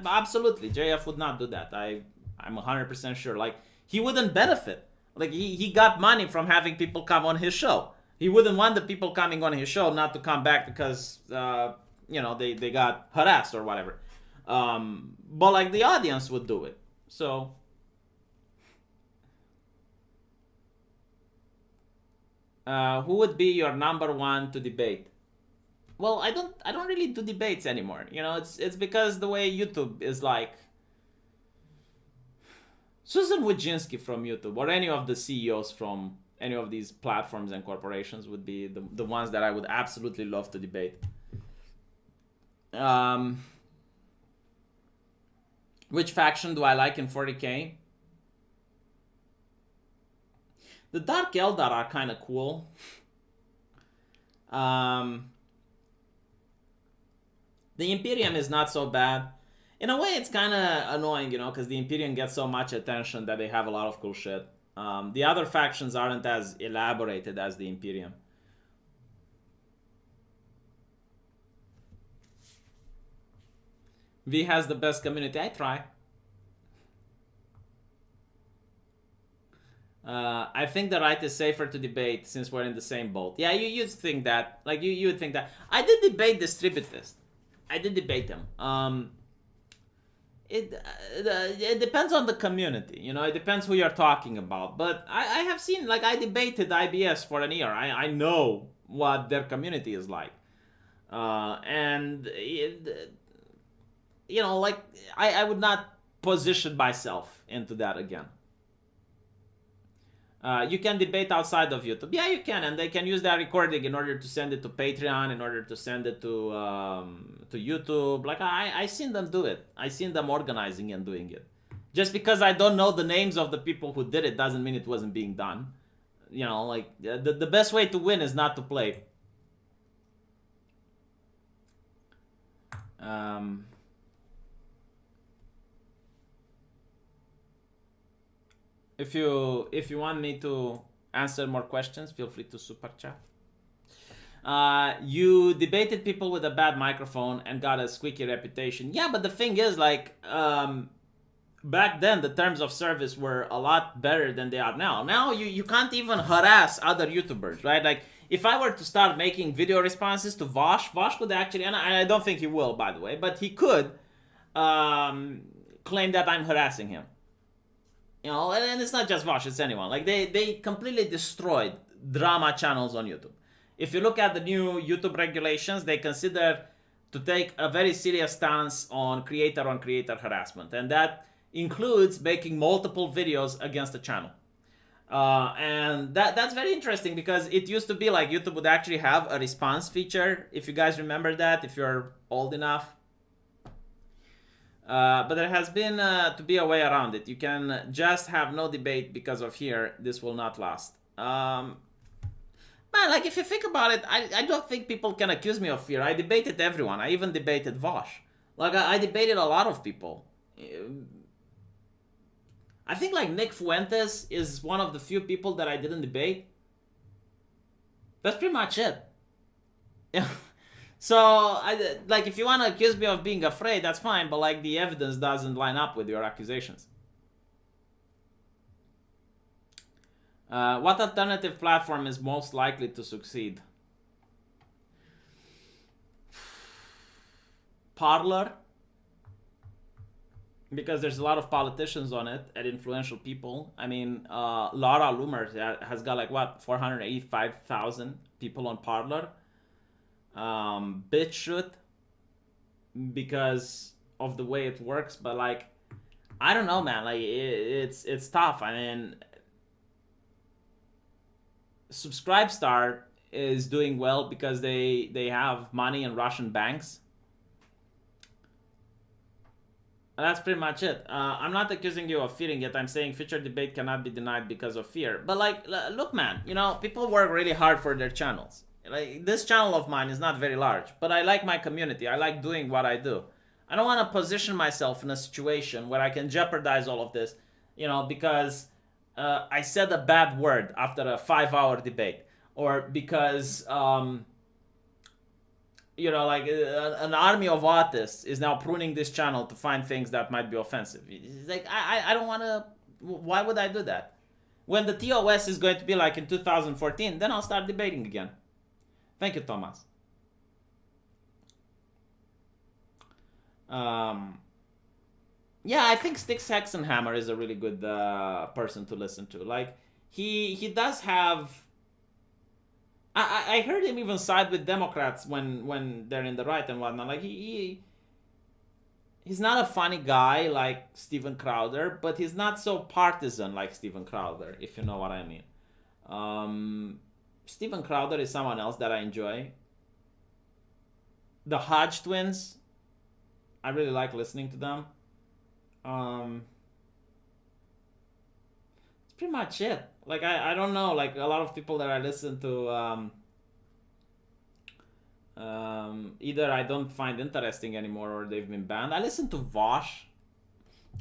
absolutely. JF would not do that. I'm 100% sure. He wouldn't benefit. He got money from having people come on his show. He wouldn't want the people coming on his show not to come back because, they got harassed or whatever. But, the audience would do it. So, who would be your number one to debate? Well, I don't really do debates anymore. It's because the way YouTube is Susan Wojcinski from YouTube or any of the CEOs from any of these platforms and corporations would be the ones that I would absolutely love to debate. Which faction do I like in 40k? The Dark Eldar are kind of cool. The Imperium is not so bad. In a way, it's kind of annoying, because the Imperium gets so much attention that they have a lot of cool shit. The other factions aren't as elaborated as the Imperium. V has the best community. I try. I think the right is safer to debate since we're in the same boat. Yeah, you'd think that. You would think that. I did debate Distributist. I did debate him. It depends on the community, it depends who you're talking about. But I have seen, I debated IBS for an year. I know what their community is like. And, I would not position myself into that again. You can debate outside of YouTube. Yeah, you can, and they can use that recording in order to send it to Patreon, in order to send it to YouTube. I seen them do it. I seen them organizing and doing it. Just because I don't know the names of the people who did it doesn't mean it wasn't being done. You know, like the best way to win is not to play. If you want me to answer more questions, feel free to super chat. You debated people with a bad microphone and got a squeaky reputation. Yeah, but the thing is, like, back then the terms of service were a lot better than they are now. Now you can't even harass other YouTubers, right? Like, if I were to start making video responses to Vosh could actually, and I don't think he will, by the way, but he could claim that I'm harassing him. You know, and it's not just Vosh, it's anyone. Like, they completely destroyed drama channels on YouTube. If you look at the new YouTube regulations, they consider to take a very serious stance on creator harassment. And that includes making multiple videos against a channel. And that's very interesting, because it used to be like YouTube would actually have a response feature, if you guys remember that, if you're old enough. But there has been to be a way around it. You can just have no debate because of here. This will not last. Man, like, if you think about it, I don't think people can accuse me of fear. I debated everyone. I even debated Vosh. Like, I debated a lot of people. I think, like, Nick Fuentes is one of the few people that I didn't debate. That's pretty much it. Yeah. So, like, if you want to accuse me of being afraid, that's fine. But, like, the evidence doesn't line up with your accusations. What alternative platform is most likely to succeed? Parler, because there's a lot of politicians on it and influential people. I mean, Laura Loomer has got, like, what, 485,000 people on Parler. BitChute, because of the way it works, but, like, I don't know, man. Like, it's tough. I mean, Subscribestar is doing well because they have money in Russian banks. And that's pretty much it. I'm not accusing you of fearing it. I'm saying future debate cannot be denied because of fear. But, like, look, man, you know, people work really hard for their channels. Like, this channel of mine is not very large, but I like my community. I like doing what I do. I don't want to position myself in a situation where I can jeopardize all of this, you know, because I said a bad word after a 5-hour debate, or because you know, like, an army of artists is now pruning this channel to find things that might be offensive. It's like, I don't want to. Why would I do that? When the TOS is going to be like in 2014, then I'll start debating again. Thank you, Thomas. Yeah, I think Styx Hexenhammer is a really good person to listen to. Like, he does have. I heard him even side with Democrats when they're in the right and whatnot. Like, he's not a funny guy like Steven Crowder, but he's not so partisan like Steven Crowder, if you know what I mean. Steven Crowder is someone else that I enjoy. The Hodge twins, I really like listening to them. It's pretty much it. Like, I don't know, like, a lot of people that I listen to, either I don't find interesting anymore or they've been banned. I listen to Vosh.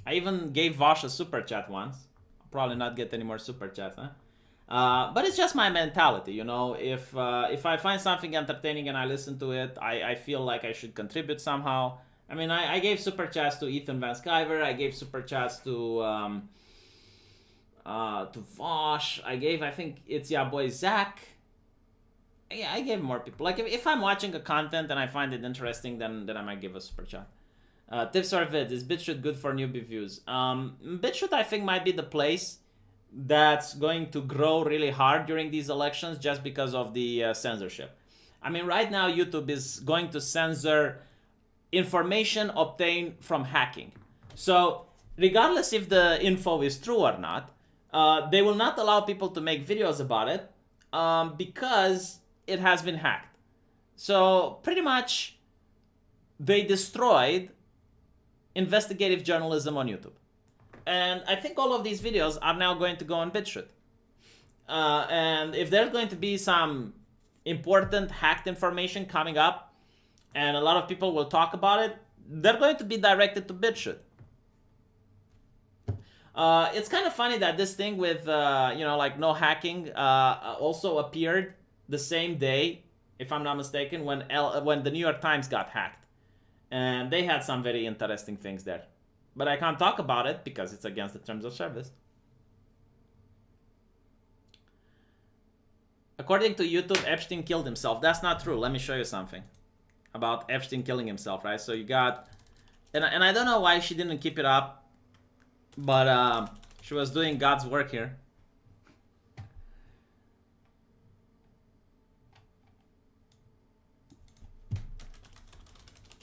I even gave Vosh a super chat once. I'll probably not get any more super chats, huh? But it's just my mentality, you know. If I find something entertaining and I listen to it, I feel like I should contribute somehow. I mean, I gave super chats to Ethan Van Sciver. I gave super chats to Vosh. I think it's yeah boy Zach. Yeah, I gave more people. Like, if I'm watching a content and I find it interesting, then I might give a super chat. Tips or vid, is BitChute good for newbie views? BitChute, I think, might be the place that's going to grow really hard during these elections just because of the censorship. I mean, right now YouTube is going to censor information obtained from hacking. So regardless if the info is true or not, they will not allow people to make videos about it because it has been hacked. So pretty much they destroyed investigative journalism on YouTube. and I think all of these videos are now going to go on BitChute. And if there's going to be some important hacked information coming up, and a lot of people will talk about it, they're going to be directed to BitChute. It's kind of funny that this thing with, like no hacking also appeared the same day, if I'm not mistaken, when the New York Times got hacked. And they had some very interesting things there. But I can't talk about it because it's against the terms of service. According to YouTube, Epstein killed himself. That's not true. Let me show you something about Epstein killing himself, right? So you got... And I don't know why she didn't keep it up, but she was doing God's work here.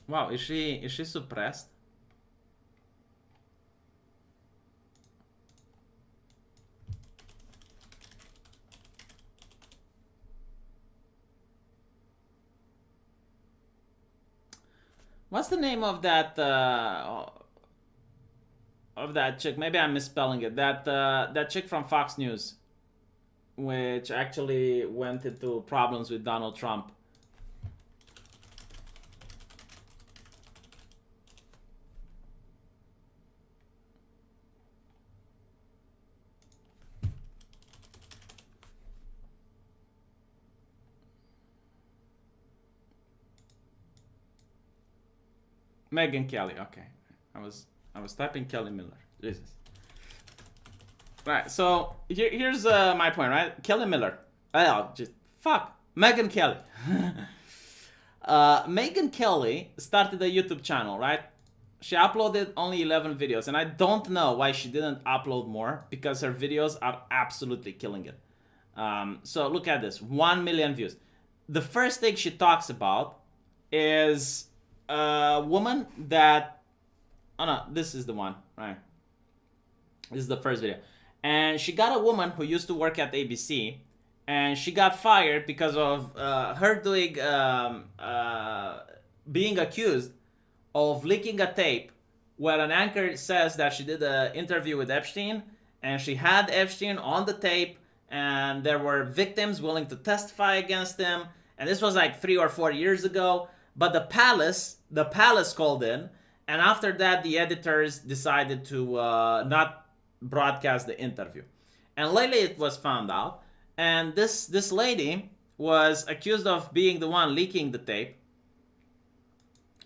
Wow, is she suppressed? What's the name of that chick? Maybe I'm misspelling it. That chick from Fox News, which actually went into problems with Donald Trump. Megyn Kelly, okay. I was typing Kelly Miller. Jesus. Right, so here's my point, right? Kelly Miller. Megyn Kelly. Megyn Kelly started a YouTube channel, right? She uploaded only 11 videos, and I don't know why she didn't upload more, because her videos are absolutely killing it. So look at this, 1 million views. The first thing she talks about is a woman that, oh no, this is the one, right? This is the first video. And she got a woman who used to work at ABC, and she got fired because of her doing, being accused of leaking a tape where an anchor says that she did an interview with Epstein, and she had Epstein on the tape, and there were victims willing to testify against him. And this was like 3 or 4 years ago. But the palace called in, and after that, the editors decided to not broadcast the interview. And lately, it was found out, and this lady was accused of being the one leaking the tape.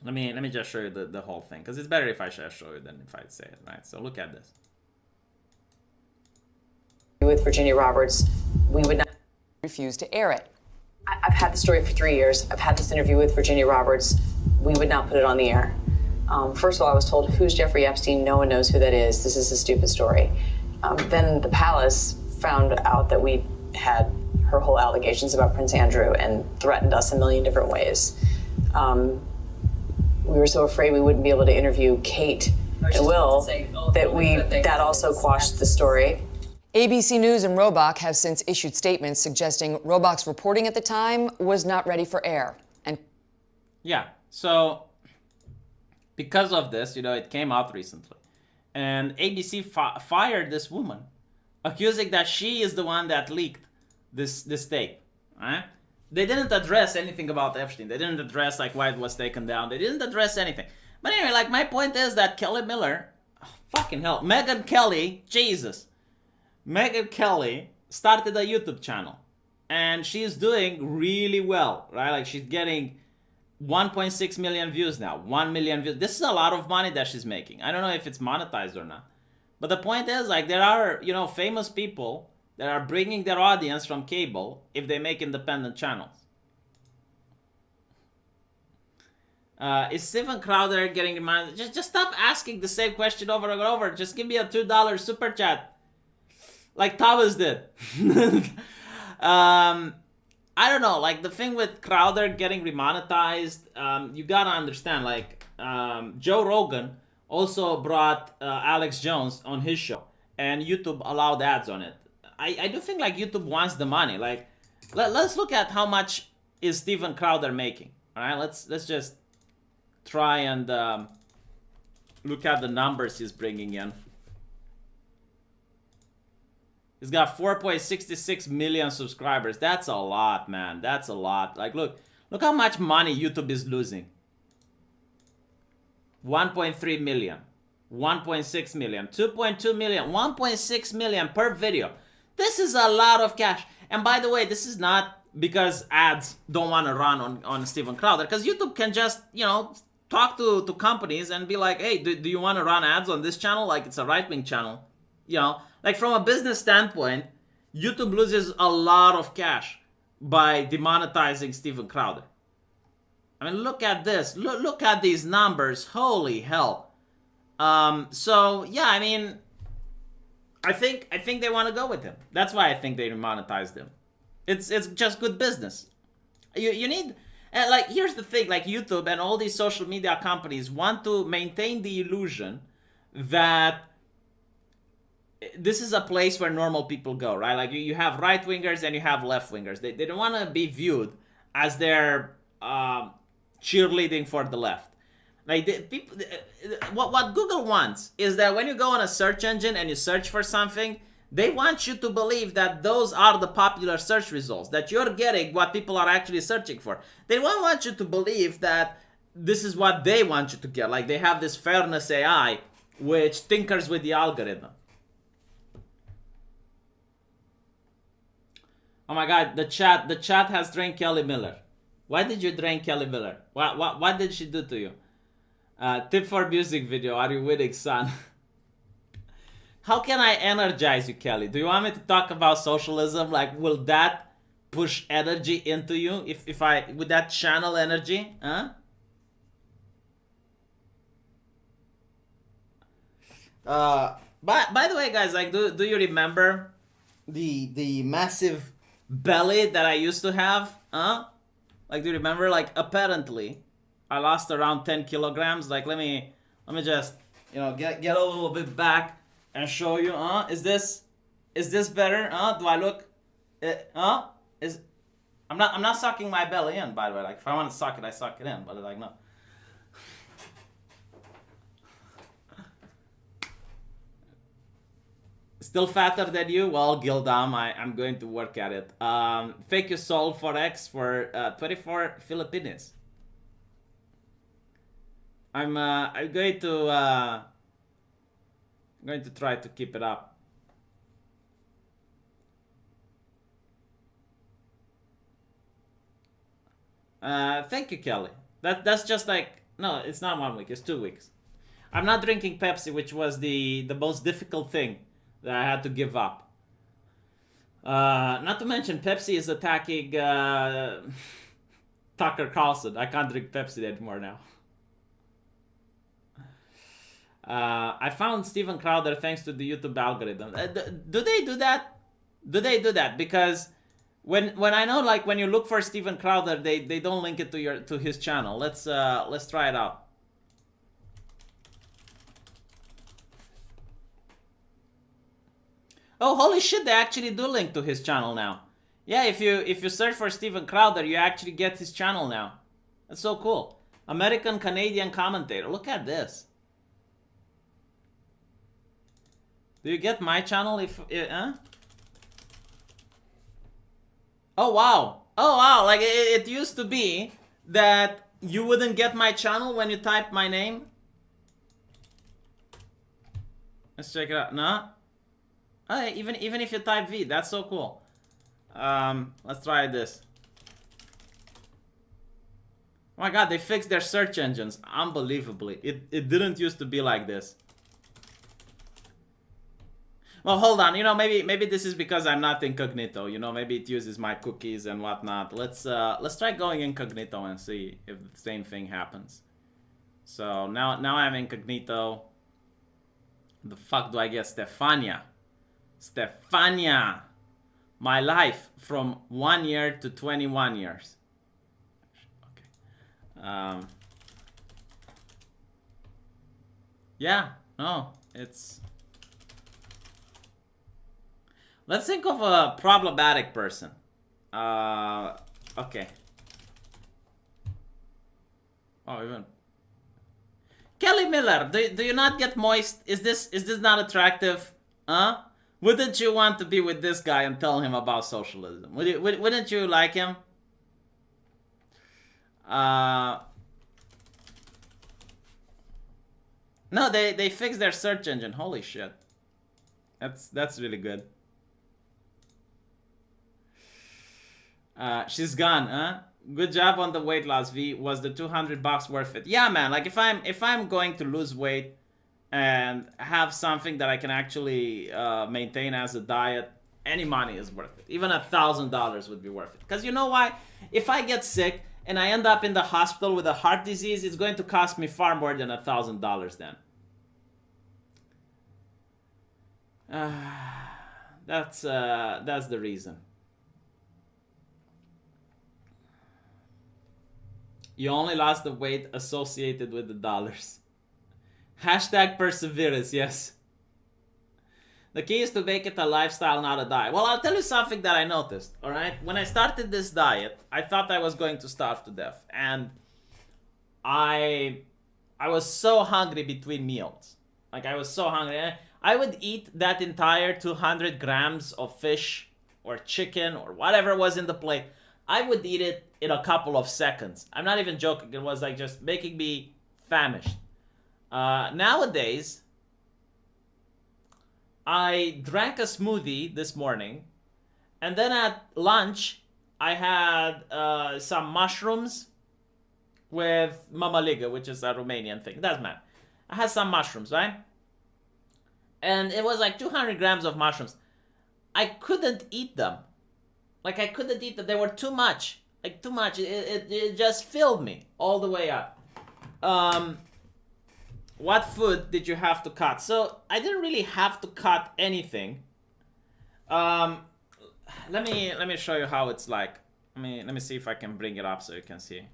Let me just show you the whole thing, because it's better if I just show you than if I say it, right? So look at this. With Virginia Roberts, we would not refuse to air it. I've had the story for 3 years. I've had this interview with Virginia Roberts. We would not put it on the air. First of all, I was told, who's Jeffrey Epstein? No one knows who that is. This is a stupid story. Then the palace found out that we had her whole allegations about Prince Andrew and threatened us a million different ways. We were so afraid we wouldn't be able to interview Kate and Will that also quashed the story. ABC News and Robach have since issued statements suggesting Robach's reporting at the time was not ready for air. And yeah, so because of this, it came out recently, and ABC fired this woman, accusing that she is the one that leaked this tape. Right? They didn't address anything about Epstein. They didn't address why it was taken down. They didn't address anything. But anyway, my point is that Kelly Miller, fucking hell, Megyn Kelly, Jesus. Megyn Kelly started a YouTube channel, and she's doing really well, right? She's getting 1.6 million views now, 1 million views. This is a lot of money that she's making. I don't know if it's monetized or not. But the point is, there are, famous people that are bringing their audience from cable if they make independent channels. Is Steven Crowder getting reminded? Just stop asking the same question over and over. Just give me a $2 super chat. Like Thomas did. I don't know, the thing with Crowder getting remonetized, you gotta understand, Joe Rogan also brought Alex Jones on his show, and YouTube allowed ads on it. I do think YouTube wants the money. Let's look at how much is Steven Crowder making. All right, let's just try and look at the numbers he's bringing in. He's got 4.66 million subscribers. That's a lot, man. That's a lot. Like, look how much money YouTube is losing. 1.3 million, 1.6 million, 2.2 million, 1.6 million per video. This is a lot of cash. And by the way, this is not because ads don't want to run on Steven Crowder, because YouTube can just, you know, talk to companies and be like, hey, do you want to run ads on this channel? Like, it's a right-wing channel. You know, like from a business standpoint, YouTube loses a lot of cash by demonetizing Steven Crowder. I mean, look at this. Look at these numbers. Holy hell. So yeah, I mean, I think they want to go with him. That's why I think they demonetized him. It's just good business. You need, like, here's the thing, like YouTube and all these social media companies want to maintain the illusion that this is a place where normal people go, right? Like you have right-wingers and you have left-wingers. They don't want to be viewed as they're cheerleading for the left. Like what Google wants is that when you go on a search engine and you search for something, they want you to believe that those are the popular search results, that you're getting what people are actually searching for. They don't want you to believe that this is what they want you to get. Like they have this fairness AI which tinkers with the algorithm. Oh my God, the chat has drained Kelly Miller. Why did you drain Kelly Miller? What did she do to you? Tip for music video. Are you winning, son? How can I energize you, Kelly? Do you want me to talk about socialism? Like, will that push energy into you? If I, with that channel energy? Huh? By the way, guys, like, do you remember the massive belly that I used to have? Huh? Like, do you remember? Like, apparently, I lost around 10 kilograms. Like, let me just, you know, get a little bit back and show you. Is this better? Do I look? I'm not sucking my belly in, by the way. Like, if I want to suck it, I suck it in. But like, no. Still fatter than you? Well, Gildam, I'm going to work at it. Fake your soul for X for 24 Philippines. I'm going to try to keep it up. Thank you, Kelly. That's just like, no, it's not 1 week, it's 2 weeks. I'm not drinking Pepsi, which was the most difficult thing that I had to give up. Not to mention, Pepsi is attacking Tucker Carlson. I can't drink Pepsi anymore now. I found Steven Crowder thanks to the YouTube algorithm. Do they do that? Do they do that? Because when I know, like, when you look for Steven Crowder, they don't link it to his channel. Let's try it out. Oh, holy shit, they actually do link to his channel now. Yeah, if you search for Steven Crowder, you actually get his channel now. That's so cool. American Canadian commentator. Look at this. Do you get my channel if Oh wow. Oh wow, like it used to be that you wouldn't get my channel when you type my name. Let's check it out. No? Oh, even if you type V, that's so cool. Let's try this. Oh my God, they fixed their search engines unbelievably. It didn't used to be like this. Well, hold on. You know, maybe this is because I'm not incognito. You know, maybe it uses my cookies and whatnot. Let's try going incognito and see if the same thing happens. So now I'm incognito. The fuck do I get? Stefania. Stefania. My life from 1 year to 21 years. Okay. Yeah. No. It's. Let's think of a problematic person. Okay. Oh, even Kelly Miller. Do you not get moist? Is this not attractive? Huh? Wouldn't you want to be with this guy and tell him about socialism? Wouldn't you like him? No, they fixed their search engine. Holy shit. That's really good. She's gone, huh? Good job on the weight loss, V. Was the $200 worth it? Yeah, man. Like if I'm going to lose weight and have something that I can actually maintain as a diet, any money is worth it. Even $1,000 would be worth it. Because you know why? If I get sick and I end up in the hospital with a heart disease, it's going to cost me far more than $1,000 then. That's the reason. You only lost the weight associated with the dollars. Hashtag perseverance, yes. The key is to make it a lifestyle, not a diet. Well, I'll tell you something that I noticed, all right? When I started this diet, I thought I was going to starve to death. And I was so hungry between meals. Like, I was so hungry. I would eat that entire 200 grams of fish or chicken or whatever was in the plate. I would eat it in a couple of seconds. I'm not even joking. It was like just making me famished. Nowadays, I drank a smoothie this morning, and then at lunch, I had some mushrooms with mamaliga, which is a Romanian thing. Doesn't matter. I had some mushrooms, right? And it was like 200 grams of mushrooms. I couldn't eat them. Like, I couldn't eat them. They were too much. Like, too much. It just filled me all the way up. What food did you have to cut? So, I didn't really have to cut anything. Let me show you how it's like. Let me see if I can bring it up so you can see.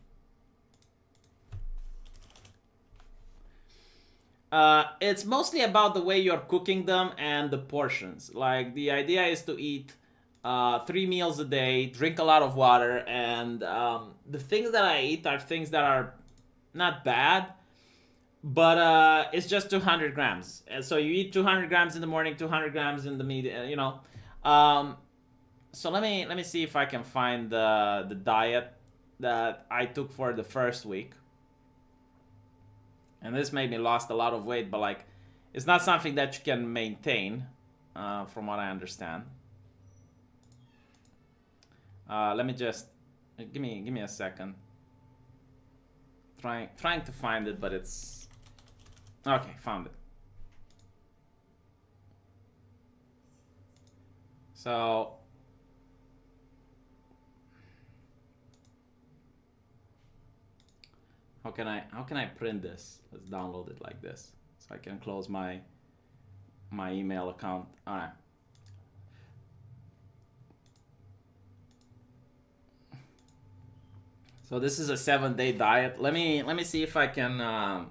It's mostly about the way you're cooking them and the portions. Like, the idea is to eat 3 meals a day, drink a lot of water, and the things that I eat are things that are not bad, but it's just 200 grams. And so you eat 200 grams in the morning, 200 grams in the meat, you know. So let me see if I can find the diet that I took for the first week. And this made me lost a lot of weight, but like, it's not something that you can maintain, from what I understand. Let me just give me a second. Trying to find it, but it's okay. Found it. So how can I print this? Let's download it like this, so I can close my email account. All right. So this is a 7-day diet. Let me see if I can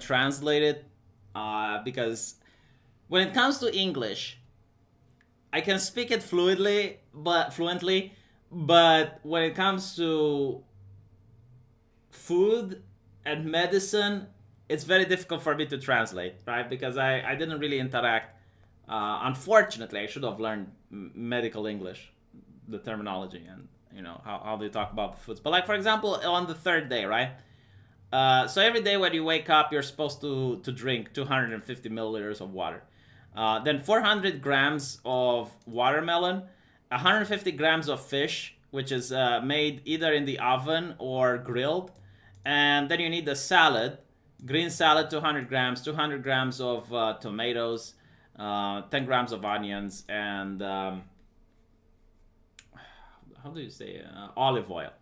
translate it, because when it comes to English, I can speak it fluently, but when it comes to food and medicine, it's very difficult for me to translate, right? Because I didn't really interact. Unfortunately, I should have learned medical English, the terminology, and you know how they talk about the foods. But like, for example, on the 3rd day, right? So every day when you wake up, you're supposed to drink 250 milliliters of water. Then 400 grams of watermelon, 150 grams of fish, which is made either in the oven or grilled. And then you need the salad, green salad, 200 grams, 200 grams of tomatoes, 10 grams of onions, and how do you say olive oil.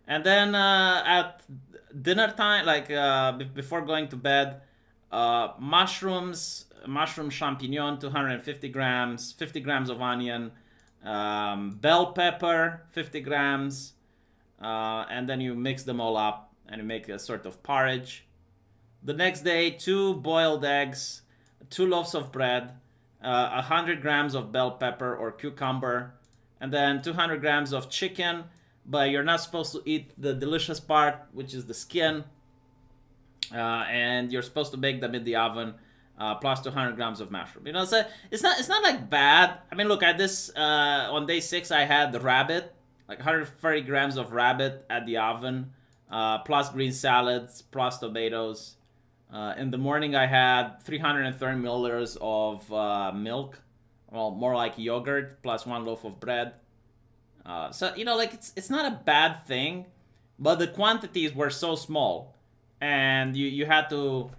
And then at dinner time, like before going to bed, mushroom champignon, 250 grams, 50 grams of onion, bell pepper, 50 grams, and then you mix them all up and you make a sort of porridge. The next day, 2 boiled eggs, 2 loaves of bread, 100 grams of bell pepper or cucumber, and then 200 grams of chicken, but you're not supposed to eat the delicious part, which is the skin. And you're supposed to bake them in the oven plus 200 grams of mushroom. You know, so it's not like bad. I mean, look at this. On day 6, I had the rabbit, like 130 grams of rabbit at the oven, plus green salads, plus tomatoes. In the morning, I had 330 milliliters of milk, well, more like yogurt, plus 1 loaf of bread. So you know, like it's not a bad thing, but the quantities were so small, and you had to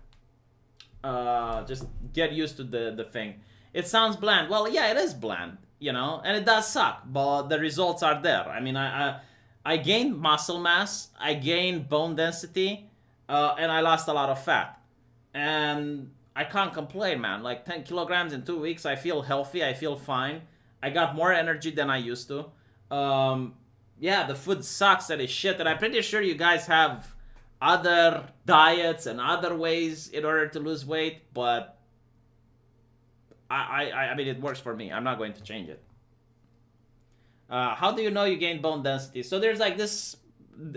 just get used to the thing. It sounds bland. Well, yeah, it is bland, you know, and it does suck, but the results are there. I mean, I gained muscle mass, I gained bone density, and I lost a lot of fat. And I can't complain, man. Like 10 kilograms in 2 weeks, I feel healthy, I feel fine. I got more energy than I used to. Yeah, the food sucks that is shit, and I'm pretty sure you guys have other diets and other ways in order to lose weight, but I mean, it works for me. I'm not going to change it. How do you know you gain bone density? So there's like this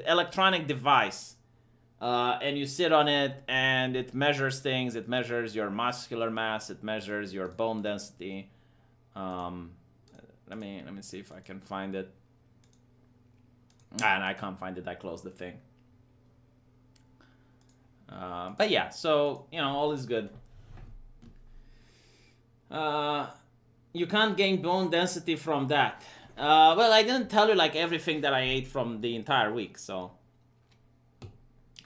electronic device, and you sit on it, and it measures things. It measures your muscular mass. It measures your bone density. Let me see if I can find it. And I can't find it. I closed the thing. But yeah, so you know, all is good. You can't gain bone density from that. Well, I didn't tell you like everything that I ate from the entire week. So,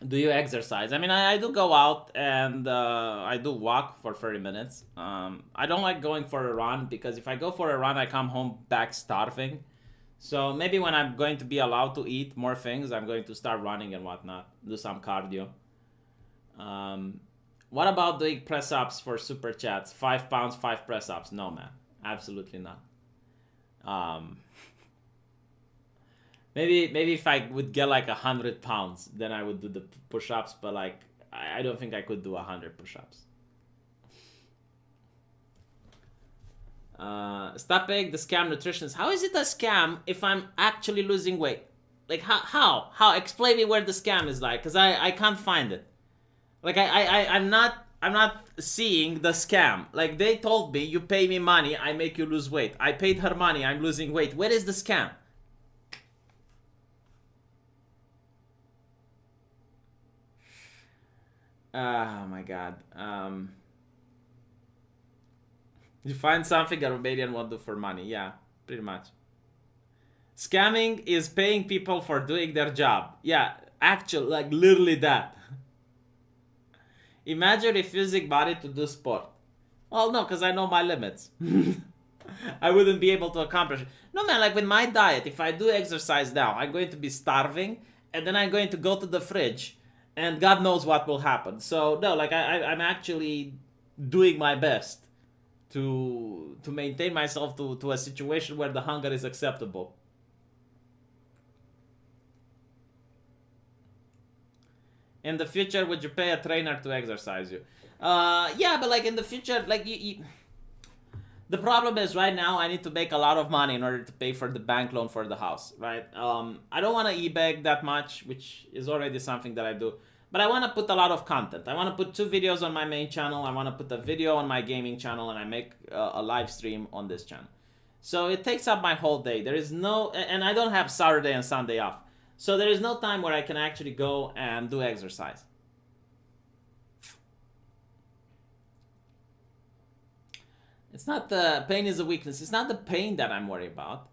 do you exercise? I mean, I do go out and I do walk for 30 minutes. I don't like going for a run because if I go for a run, I come home back starving. So maybe when I'm going to be allowed to eat more things, I'm going to start running and whatnot, do some cardio. What about doing press-ups for super chats? 5 pounds, 5 press-ups? No, man, absolutely not. Maybe if I would get like 100 pounds, then I would do the push-ups. But like, I don't think I could do 100 push-ups. Stop paying the scam nutritionists. How is it a scam if I'm actually losing weight? Like how? Explain me where the scam is like, cause I can't find it. Like I'm not seeing the scam. Like they told me, you pay me money, I make you lose weight. I paid her money, I'm losing weight. Where is the scam? Oh my god. You find something a Romanian won't do for money. Yeah, pretty much. Scamming is paying people for doing their job. Yeah, actually, like literally that. Imagine refusing money to do sport. Well, no, because I know my limits. I wouldn't be able to accomplish it. No, man, like with my diet, if I do exercise now, I'm going to be starving, and then I'm going to go to the fridge, and God knows what will happen. So, no, like I'm actually doing my best to maintain myself to a situation where the hunger is acceptable. In the future, would you pay a trainer to exercise you? Yeah, but like in the future, like the problem is right now I need to make a lot of money in order to pay for the bank loan for the house, right? I don't want to e-bag that much, which is already something that I do. But I want to put a lot of content. I want to put 2 videos on my main channel. I want to put a video on my gaming channel, and I make a live stream on this channel. So it takes up my whole day. There is no, and I don't have Saturday and Sunday off. So there is no time where I can actually go and do exercise. It's not the pain is a weakness. It's not the pain that I'm worried about.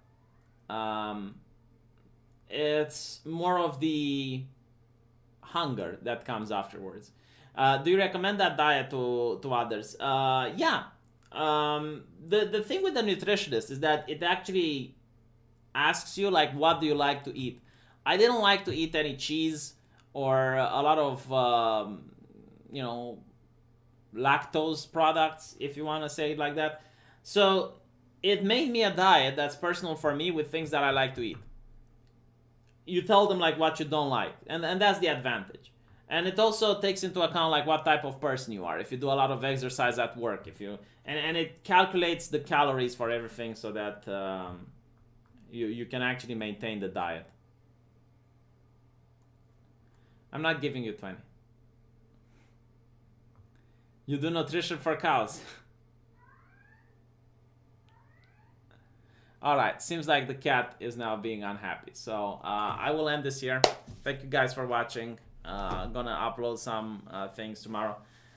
It's more of the hunger that comes afterwards. Do you recommend that diet to others? Yeah. The thing with the nutritionist is that it actually asks you like, what do you like to eat? I didn't like to eat any cheese or a lot of you know, lactose products, if you want to say it like that. So it made me a diet that's personal for me with things that I like to eat. You tell them like what you don't like, and that's the advantage. And it also takes into account like what type of person you are. If you do a lot of exercise at work, if you and it calculates the calories for everything so that you can actually maintain the diet. I'm not giving you 20. You do nutrition for cows. Alright, seems like the cat is now being unhappy. So I will end this here. Thank you guys for watching. I'm gonna upload some things tomorrow.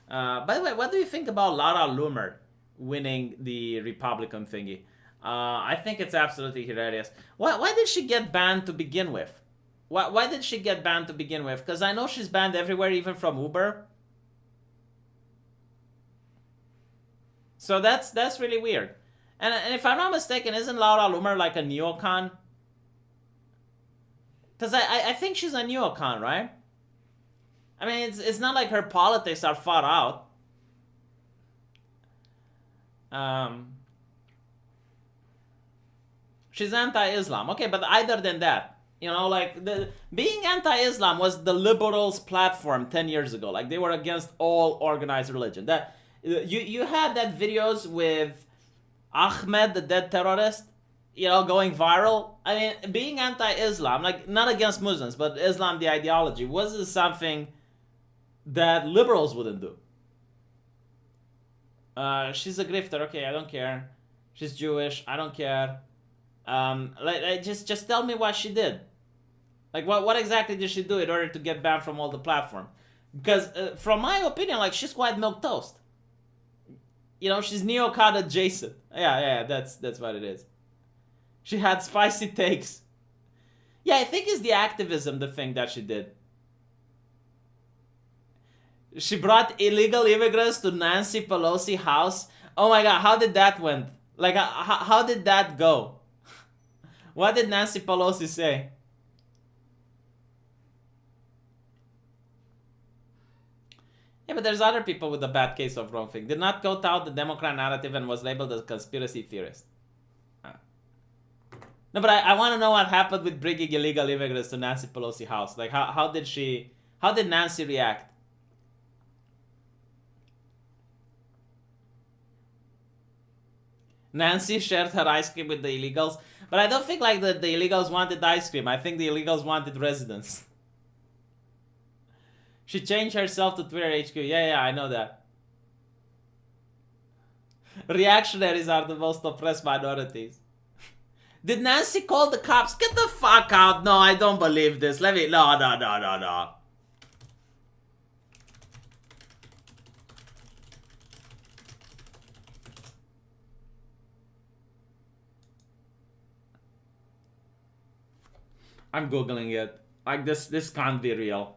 By the way, what do you think about Lara Loomer winning the Republican thingy? I think it's absolutely hilarious. Why did she get banned to begin with? Why did she get banned to begin with? Because I know she's banned everywhere, even from Uber. So that's really weird. And if I'm not mistaken, isn't Laura Loomer like a neocon? Because I think she's a neocon, right? I mean, it's not like her politics are far out. She's anti-Islam. Okay, but other than that, you know, like, being anti-Islam was the liberals' platform 10 years ago. Like, they were against all organized religion. That you had that videos with Ahmed, the dead terrorist, you know, going viral. I mean, being anti-Islam, like, not against Muslims, but Islam, the ideology, wasn't something that liberals wouldn't do. She's a grifter. Okay, I don't care. She's Jewish. I don't care. Just tell me what she did. Like, what exactly did she do in order to get banned from all the platforms? Because, from my opinion, like, she's quite milquetoast. You know, she's neocon adjacent. Yeah, that's what it is. She had spicy takes. Yeah, I think it's the activism, the thing that she did. She brought illegal immigrants to Nancy Pelosi house. Oh my god, how did that went? Like, how did that go? What did Nancy Pelosi say? Yeah, but there's other people with a bad case of wrongthing. Did not go out the Democrat narrative and was labeled as a conspiracy theorist. No, but I want to know what happened with bringing illegal immigrants to Nancy Pelosi house. Like, how did Nancy react? Nancy shared her ice cream with the illegals. But I don't think, like, the illegals wanted ice cream. I think the illegals wanted residence. She changed herself to Twitter HQ. Yeah, I know that. Reactionaries are the most oppressed minorities. Did Nancy call the cops? Get the fuck out. No, I don't believe this. No. I'm Googling it. Like, this can't be real.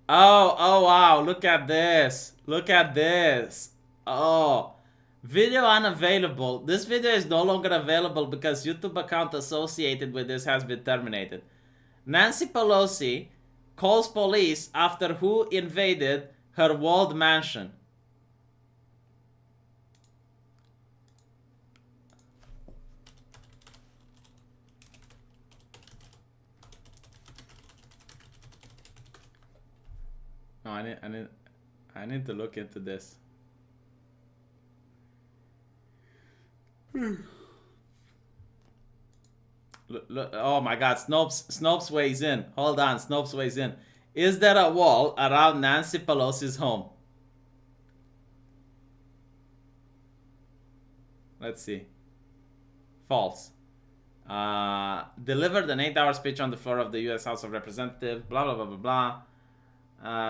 Oh wow, look at this. Oh, video unavailable. This video is no longer available because YouTube account associated with this has been terminated. Nancy Pelosi calls police after who invaded her walled mansion. No, I need to look into this. Look, oh my god, Snopes weighs in. Hold on, Snopes weighs in. Is there a wall around Nancy Pelosi's home? Let's see. False. Delivered an 8-hour speech on the floor of the U.S. House of Representatives. Blah, blah, blah, blah, blah.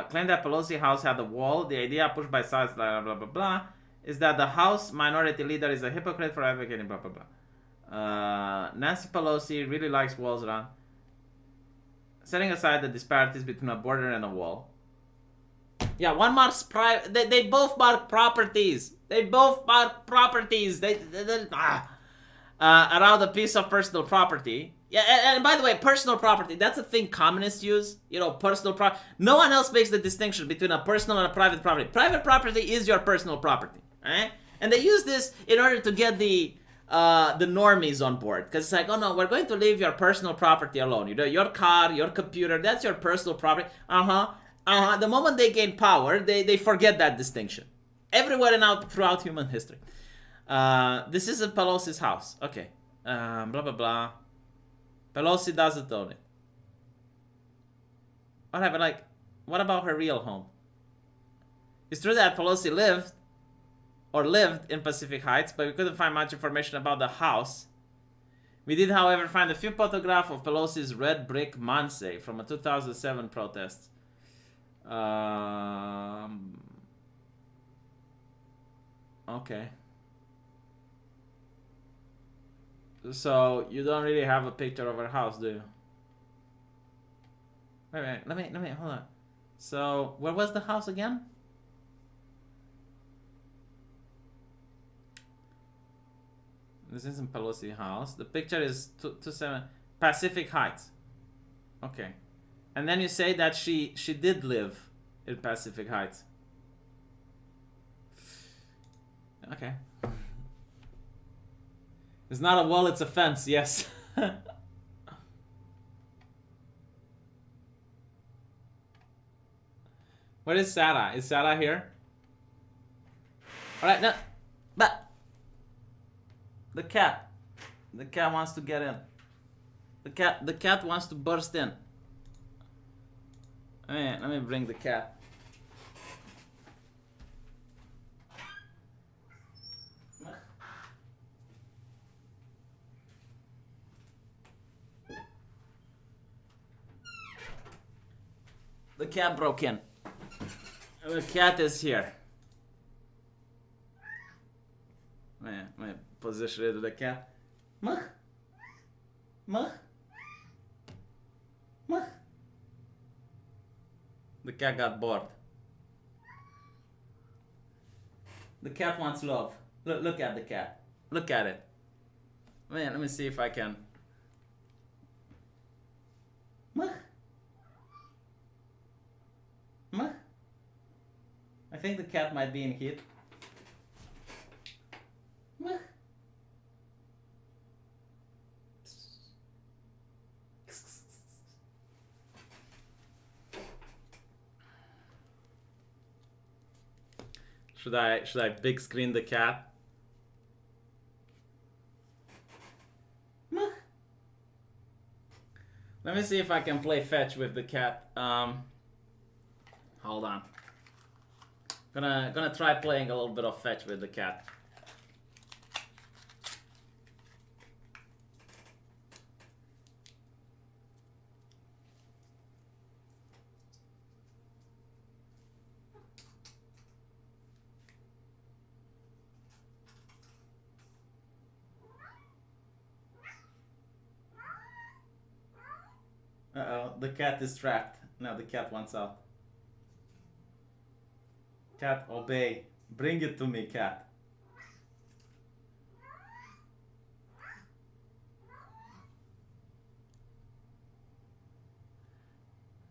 Claimed that Pelosi House had a wall. The idea pushed by sides, blah, blah, blah, blah, is that the House minority leader is a hypocrite for advocating, blah, blah, blah. Nancy Pelosi really likes walls around. Setting aside the disparities between a border and a wall. Yeah, one marks private. They both mark properties. Around a piece of personal property. Yeah, and by the way, personal property, that's a thing communists use. You know, personal property. No one else makes the distinction between a personal and a private property. Private property is your personal property, right? And they use this in order to get the normies on board. Because it's like, oh no, we're going to leave your personal property alone. You know, your car, your computer, that's your personal property. The moment they gain power, they forget that distinction. everywhere and out throughout human history. This is Pelosi's house. Okay. Blah, blah, blah. Pelosi doesn't own it. Whatever, like, what about her real home? It's true that Pelosi lived in Pacific Heights, but we couldn't find much information about the house. We did, however, find a few photographs of Pelosi's red brick Mansei from a 2007 protest. Okay. So you don't really have a picture of her house, do you? Wait, let me hold on. So where was the house again? This isn't Pelosi house. The picture is 27 Pacific Heights. Okay. And then you say that she did live in Pacific Heights. Okay. It's not a wall, it's a fence, yes. Where is Sarah? Is Sarah here? Alright, no. But the cat wants to get in. The cat wants to burst in. Let me bring the cat. The cat broke in. The cat is here. Let me position it with the cat. Mach. The cat got bored. The cat wants love. Look at the cat. Look at it. Let me see if I can. I think the cat might be in heat. Should I big screen the cat? Let me see if I can play fetch with the cat. Hold on. Gonna try playing a little bit of fetch with the cat. Uh-oh, the cat is trapped. Now the cat wants out. Cat, obey. Bring it to me, cat.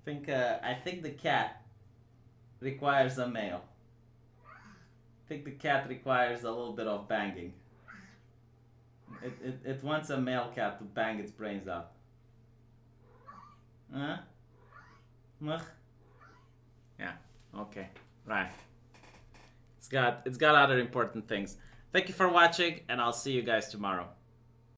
I think the cat requires a male. I think the cat requires a little bit of banging. It wants a male cat to bang its brains out. Huh? Yeah, okay, right. It's got other important things. Thank you for watching, and I'll see you guys tomorrow.